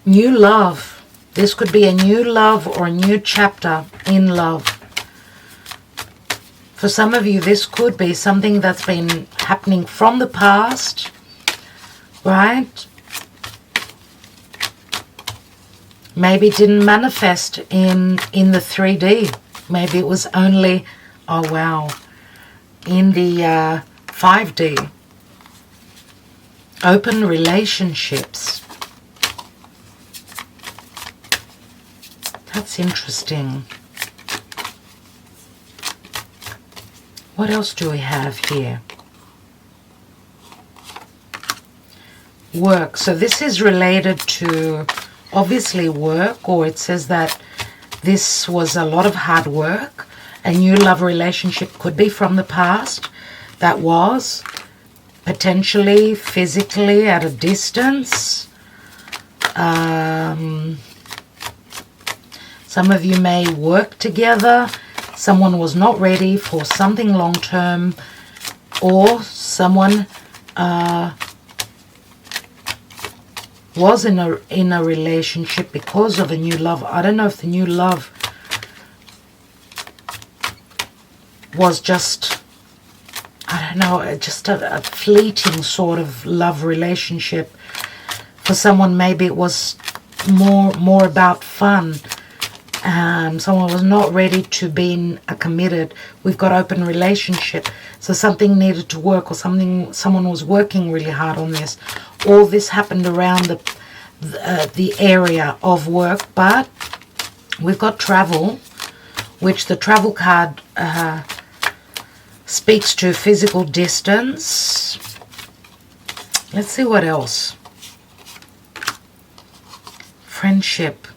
Speaker 1: New love. This could be a new love or a new chapter in love. For some of you, this could be something that's been happening from the past, right? Maybe it didn't manifest in the 3D. Maybe it was only, oh wow, in the 5D. Open relationships. That's interesting. What else do we have here? Work. So this is related to obviously work, or it says that this was a lot of hard work. A new love relationship could be from the past that was potentially physically at a distance. Some of you may work together. Someone was not ready for something long-term, or someone was in a relationship because of a new love. I don't know if the new love was just, I don't know, just a fleeting sort of love relationship. For someone, maybe it was more about fun. Someone was not ready to be committed. We've got open relationship, so something needed to work, or someone was working really hard on this. All this happened around the area of work, but we've got travel, which the travel card speaks to physical distance. Let's see what else. Friendship.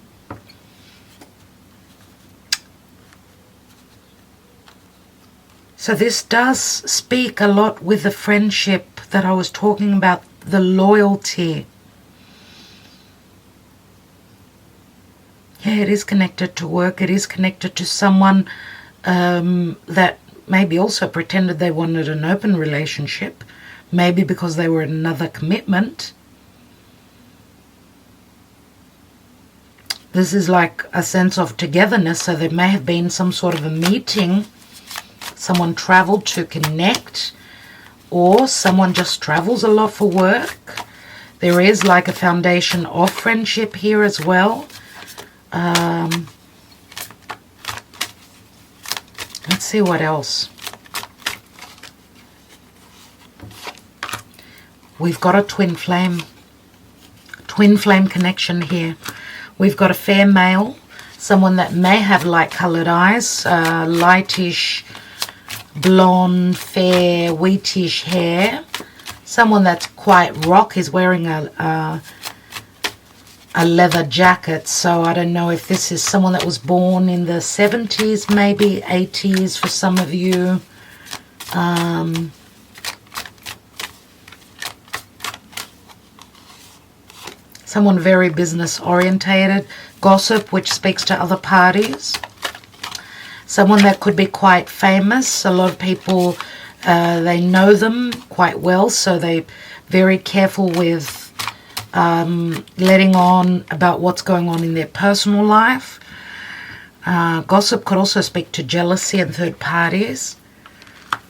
Speaker 1: So this does speak a lot with the friendship that I was talking about, the loyalty. Yeah, it is connected to work. It is connected to someone that maybe also pretended they wanted an open relationship, maybe because they were in another commitment. This is like a sense of togetherness, so there may have been some sort of a meeting. Someone traveled to connect, or someone just travels a lot for work. There is like a foundation of friendship here as well. Let's see what else. We've got a twin flame connection here. We've got a fair male, someone that may have light-colored eyes, lightish blonde, fair, wheatish hair. Someone that's quite rock is wearing a leather jacket. So I don't know if this is someone that was born in the 70s, maybe 80s for some of you. Someone very business orientated. Gossip, which speaks to other parties. Someone that could be quite famous. A lot of people, they know them quite well, so they're very careful with letting on about what's going on in their personal life. Gossip could also speak to jealousy and third parties.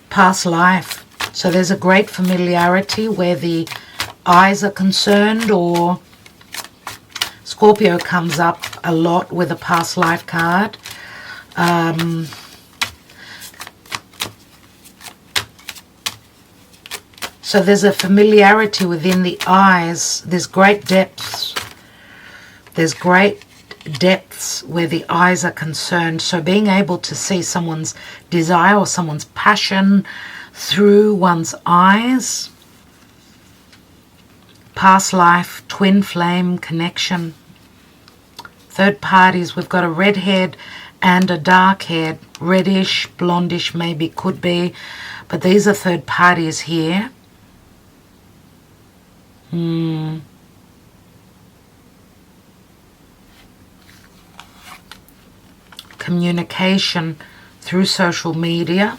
Speaker 1: Past life. So there's a great familiarity where the eyes are concerned, or Scorpio comes up a lot with a past life card. So there's a familiarity within the eyes. There's great depths. There's great depths where the eyes are concerned. So being able to see someone's desire or someone's passion through one's eyes. Past life, twin flame connection. Third parties, we've got a red-haired and a dark-haired, reddish, blondish maybe, could be. But these are third parties here. Communication through social media.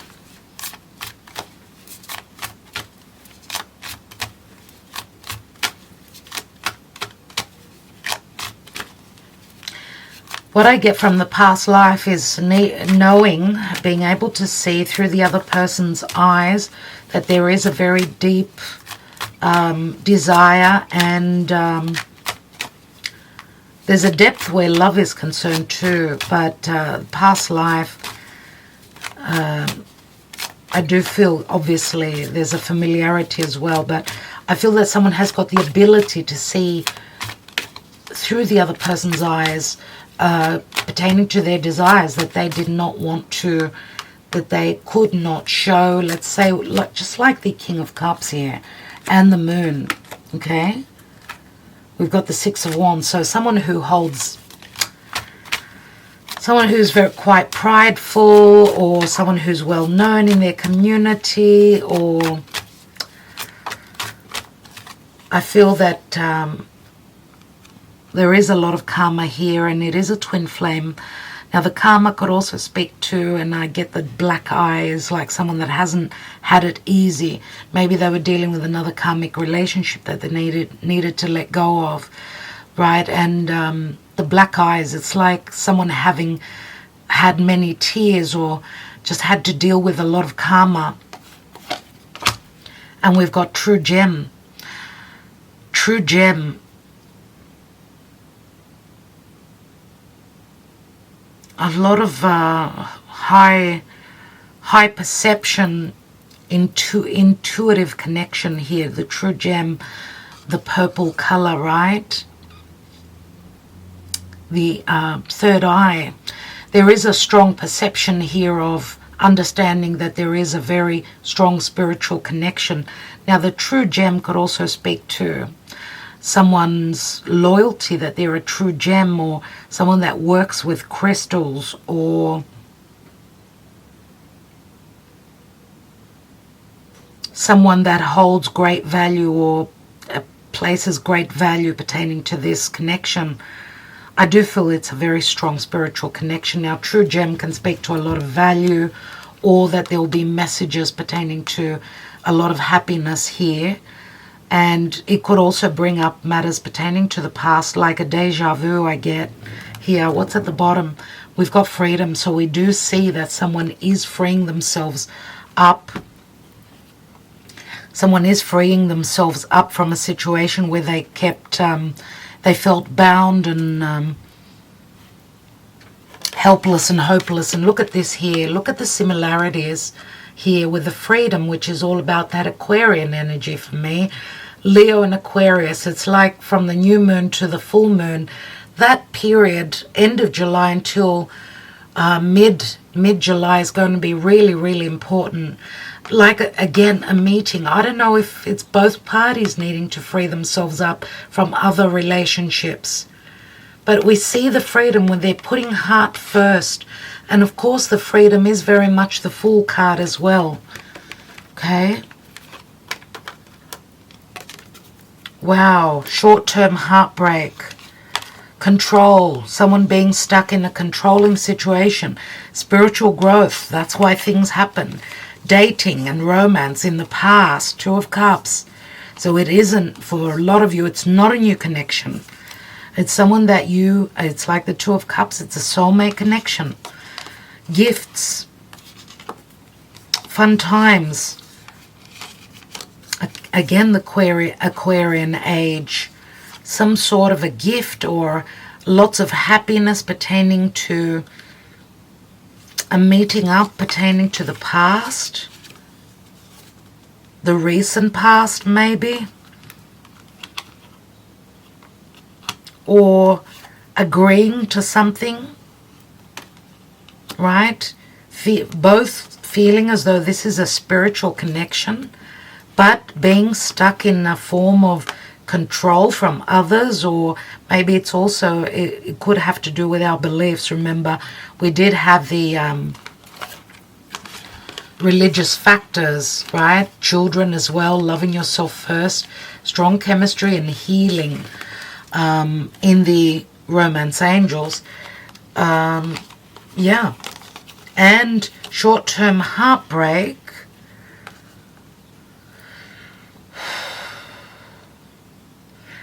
Speaker 1: What I get from the past life is knowing, being able to see through the other person's eyes that there is a very deep desire, and there's a depth where love is concerned too. But past life, I do feel, obviously, there's a familiarity as well, but I feel that someone has got the ability to see through the other person's eyes, pertaining to their desires that they did not want to, that they could not show. Let's say, just like the King of Cups here and the Moon, okay? We've got the Six of Wands. So someone who holds, someone who's quite prideful, or someone who's well known in their community, or I feel that there is a lot of karma here, and it is a twin flame. Now the karma could also speak to, and I get the black eyes, like someone that hasn't had it easy. Maybe they were dealing with another karmic relationship that they needed to let go of, right? And the black eyes, it's like someone having had many tears, or just had to deal with a lot of karma. And we've got true gem. True gem. A lot of high perception, intuitive connection here. The true gem, the purple color, right? The third eye. There is a strong perception here of understanding that there is a very strong spiritual connection. Now the true gem could also speak to someone's loyalty, that they're a true gem, or someone that works with crystals, or someone that holds great value or places great value pertaining to this connection. I do feel it's a very strong spiritual connection. Now true gem can speak to a lot of value, or that there will be messages pertaining to a lot of happiness here. And it could also bring up matters pertaining to the past, like a deja vu I get here. What's at the bottom? We've got freedom. So we do see that someone is freeing themselves up. Someone is freeing themselves up from a situation where they kept, they felt bound and helpless and hopeless. And look at this here. Look at the similarities here with the freedom, which is all about that Aquarian energy for me. Leo and Aquarius, it's like from the new moon to the full moon, that period, end of July until mid-July is going to be really, really important. Like, again, a meeting. I don't know if it's both parties needing to free themselves up from other relationships. But we see the freedom when they're putting heart first. And of course, the freedom is very much the Fool card as well. Okay. Wow. Short-term heartbreak. Control. Someone being stuck in a controlling situation. Spiritual growth. That's why things happen. Dating and romance in the past. Two of Cups. So it isn't, for a lot of you, it's not a new connection. It's someone that it's like the Two of Cups. It's a soulmate connection. Gifts. Fun times. Again, the Aquarian age. Some sort of a gift or lots of happiness pertaining to a meeting up, pertaining to the past. The recent past, maybe. Or agreeing to something, right? Both feeling as though this is a spiritual connection, but being stuck in a form of control from others, or maybe it's also, it could have to do with our beliefs. Remember, we did have the religious factors, right? Children as well, loving yourself first, strong chemistry and healing. In the Romance Angels, yeah, and short-term heartbreak.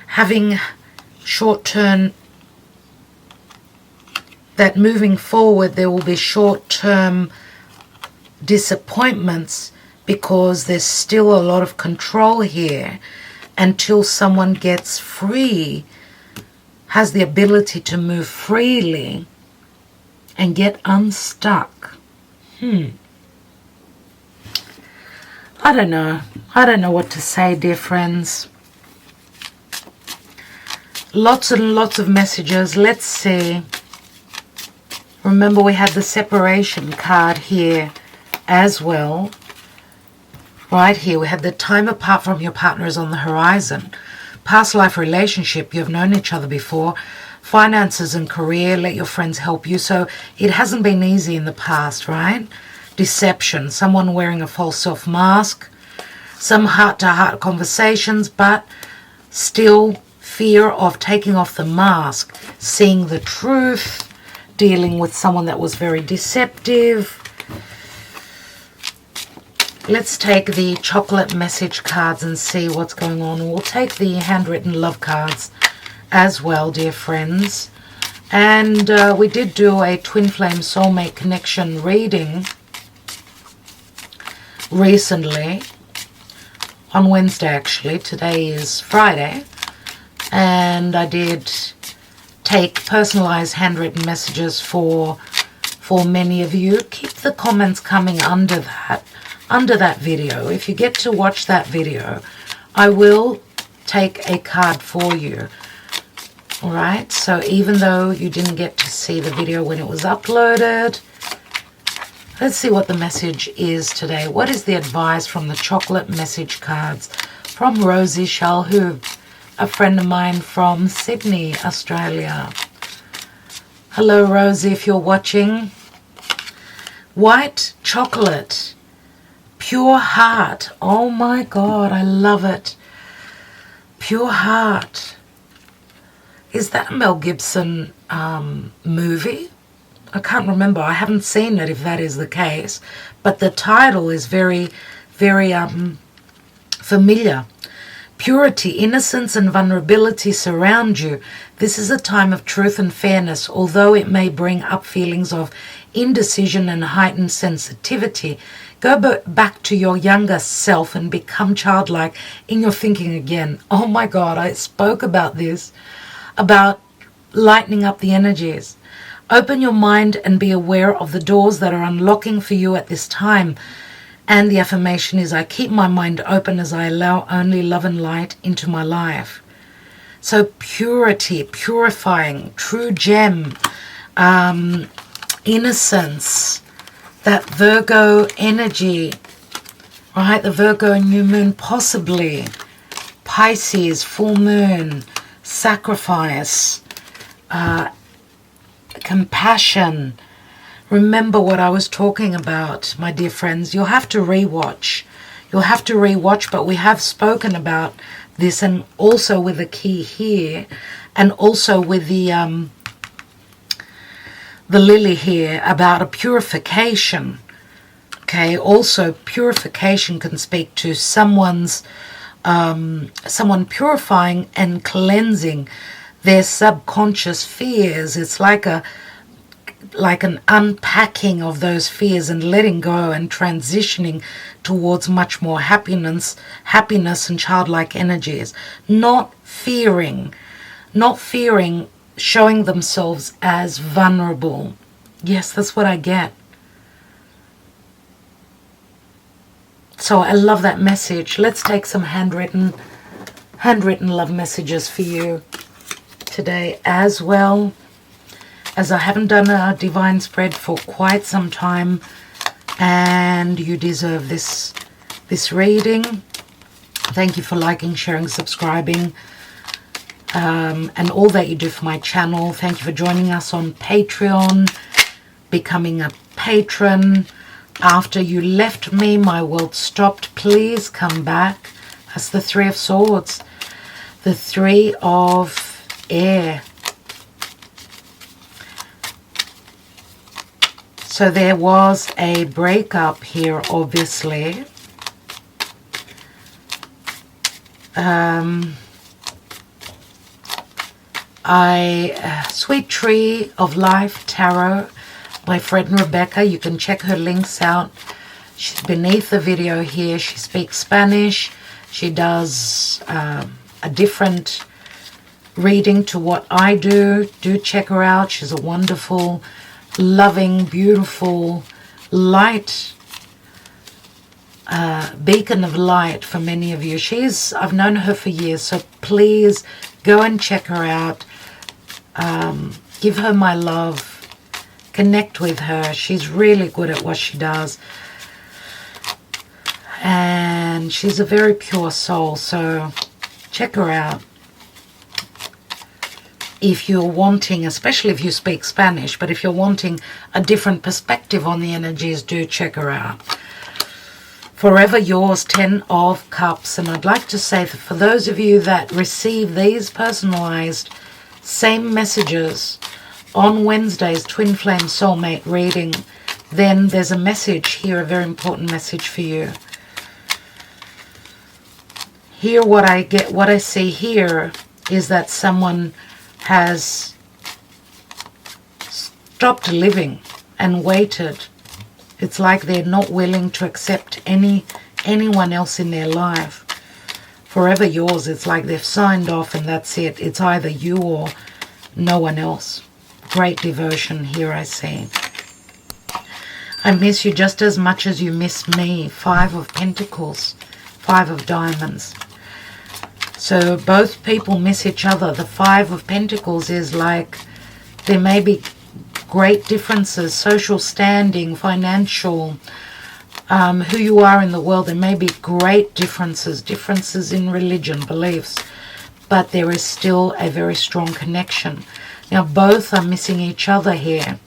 Speaker 1: Having short-term, that moving forward there will be short-term disappointments because there's still a lot of control here until someone gets free, has the ability to move freely and get unstuck. I don't know. I don't know what to say, dear friends. Lots and lots of messages. Let's see. Remember, we had the separation card here as well. Right here, we had the time apart from your partner is on the horizon. Past life relationship, you have known each other before. Finances and career, let your friends help you. So it hasn't been easy in the past, right? Deception, someone wearing a false self mask. Some heart-to-heart conversations, but still fear of taking off the mask. Seeing the truth. Dealing with someone that was very deceptive. Let's take the chocolate message cards and see what's going on. We'll take the handwritten love cards as well, dear friends. And we did do a twin flame soulmate connection reading recently. On Wednesday, actually. Today is Friday. And I did take personalized handwritten messages for many of you. Keep the comments coming under that video. If you get to watch that video, I will take a card for you. Alright, so even though you didn't get to see the video when it was uploaded, let's see what the message is today. What is the advice from the chocolate message cards from Rosie Shalhoub, a friend of mine from Sydney, Australia? Hello, Rosie, if you're watching. White chocolate. Pure heart. Oh my God, I love it. Pure heart. Is that a Mel Gibson movie? I can't remember. I haven't seen it if that is the case. But the title is very, very familiar. Purity, innocence and vulnerability surround you. This is a time of truth and fairness, although it may bring up feelings of indecision and heightened sensitivity. Go back to your younger self and become childlike in your thinking again. Oh my God, I spoke about this, about lightening up the energies. Open your mind and be aware of the doors that are unlocking for you at this time. And the affirmation is, I keep my mind open as I allow only love and light into my life. So purity, purifying, true gem, innocence, that Virgo energy, right? The Virgo new moon, possibly Pisces full moon, sacrifice, compassion. Remember what I was talking about, my dear friends. You'll have to rewatch. You'll have to rewatch, but we have spoken about this, and also with the key here, and also with the lily here, about a purification. Okay, also purification can speak to someone purifying and cleansing their subconscious fears. It's like an unpacking of those fears and letting go and transitioning towards much more happiness and childlike energies. Not fearing, showing themselves as vulnerable. Yes, that's what I get. So I love that message. Let's take some handwritten love messages for you today as well, as I haven't done a divine spread for quite some time, and you deserve this reading. Thank you for liking, sharing, subscribing, and all that you do for my channel. Thank you for joining us on Patreon, becoming a patron. After you left me, my world stopped. Please come back. That's the Three of Swords, the Three of Air. So there was a breakup here, obviously. Sweet Tree of Life Tarot, my friend Rebecca. You can check her links out. She's beneath the video here. She speaks Spanish. She does a different reading to what I do. Do check her out. She's a wonderful, loving, beautiful light, beacon of light for many of you. I've known her for years, so please go and check her out. Give her my love. Connect with her. She's really good at what she does, and she's a very pure soul, so check her out. If you're wanting, especially if you speak Spanish, but if you're wanting a different perspective on the energies, do check her out. Forever Yours, 10 of Cups. And I'd like to say that for those of you that receive these personalized same messages on Wednesday's Twin Flame Soulmate reading, then there's a message here, a very important message for you. Here, what I see here is that someone has stopped living and waited. It's like they're not willing to accept anyone else in their life. Forever Yours, it's like they've signed off and that's it. It's either you or no one else. Great devotion here, I see. I miss you just as much as you miss me. 5 of Pentacles, 5 of Diamonds. So both people miss each other. The 5 of Pentacles is like there may be great differences, social standing, financial, who you are in the world. There may be great differences in religion, beliefs, but there is still a very strong connection. Now both are missing each other here.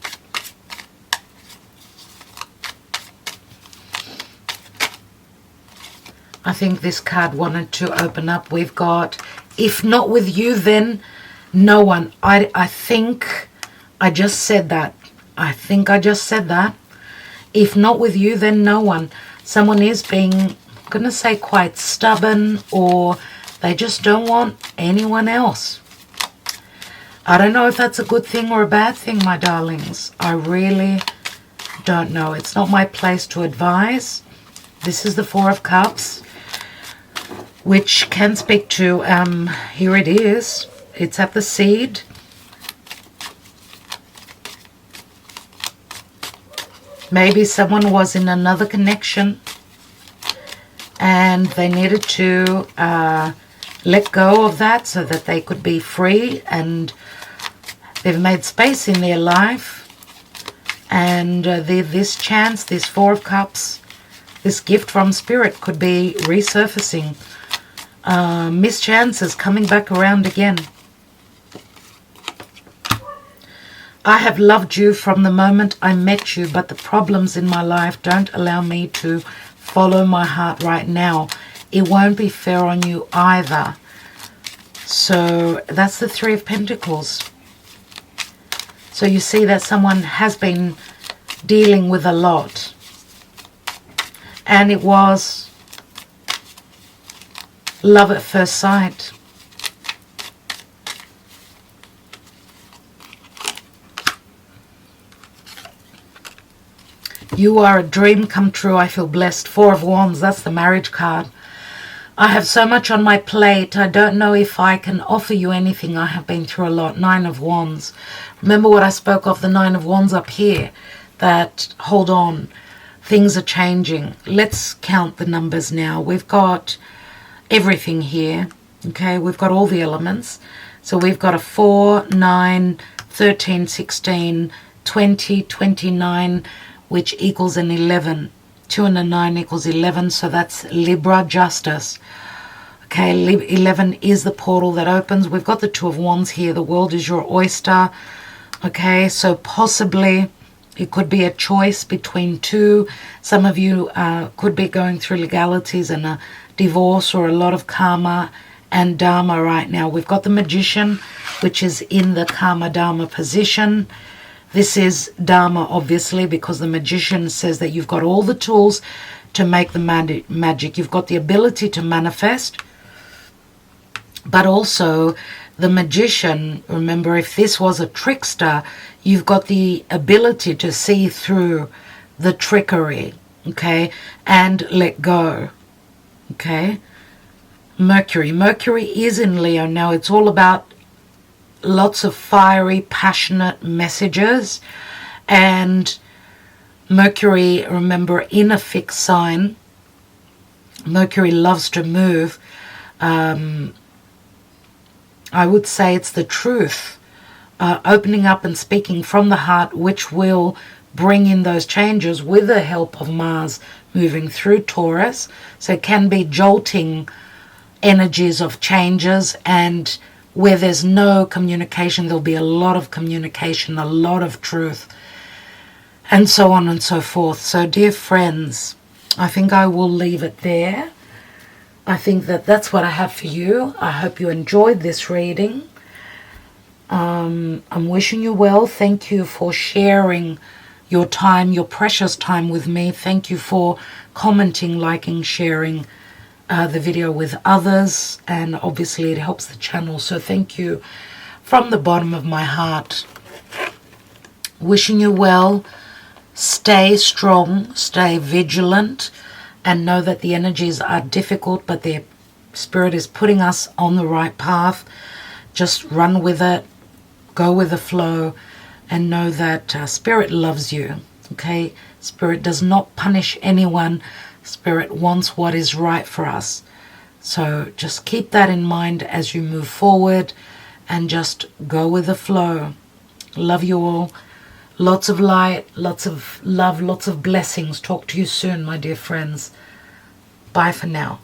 Speaker 1: I think this card wanted to open up. We've got, if not with you, then no one. I think I just said that. I think I just said that. If not with you, then no one. Someone is being, I'm going to say, quite stubborn, or they just don't want anyone else. I don't know if that's a good thing or a bad thing, my darlings. I really don't know. It's not my place to advise. This is the 4 of Cups, which can speak to, here it is. It's at the seed. Maybe someone was in another connection and they needed to let go of that so that they could be free, and they've made space in their life And this chance, this Four of Cups, this gift from Spirit could be resurfacing. Missed chances coming back around again. I have loved you from the moment I met you, but the problems in my life don't allow me to follow my heart right now. It won't be fair on you either. So that's the Three of Pentacles. So you see that someone has been dealing with a lot. And it was love at first sight. You are a dream come true. I feel blessed. Four of Wands. That's the marriage card. I have so much on my plate. I don't know if I can offer you anything. I have been through a lot. Nine of Wands. Remember what I spoke of, the Nine of Wands up here. That, hold on, things are changing. Let's count the numbers now. We've got everything here. Okay, we've got all the elements. So we've got a 4, 9, 13, 16, 20, 29, which equals an 11. 2 and a 9 equals 11, so that's Libra, justice. Okay, 11 is the portal that opens. We've got the Two of Wands here. The world is your oyster. Okay, so possibly it could be a choice between two. Some of you could be going through legalities and a divorce or a lot of karma and dharma right now. We've got the Magician, which is in the karma dharma position. This is Dharma, obviously, because the Magician says that you've got all the tools to make the magic. You've got the ability to manifest. But also, the Magician, remember, if this was a trickster, you've got the ability to see through the trickery, okay, and let go, okay? Mercury. Mercury is in Leo now. It's all about lots of fiery, passionate messages. And Mercury, remember, in a fixed sign, Mercury loves to move. I would say it's the truth, opening up and speaking from the heart, which will bring in those changes with the help of Mars moving through Taurus. So it can be jolting energies of changes, and where there's no communication, there'll be a lot of communication, a lot of truth, and so on and so forth. So, dear friends, I think I will leave it there. I think that that's what I have for you. I hope you enjoyed this reading. I'm wishing you well. Thank you for sharing your time, your precious time with me. Thank you for commenting, liking, sharing the video with others, and obviously it helps the channel, so thank you from the bottom of my heart. Wishing you well. Stay strong, stay vigilant, and know that the energies are difficult, but the Spirit is putting us on the right path. Just run with it, go with the flow, and know that Spirit loves you, okay? Spirit does not punish anyone. Spirit wants what is right for us. So just keep that in mind as you move forward, and just go with the flow. Love you all. Lots of light, lots of love, lots of blessings. Talk to you soon, my dear friends. Bye for now.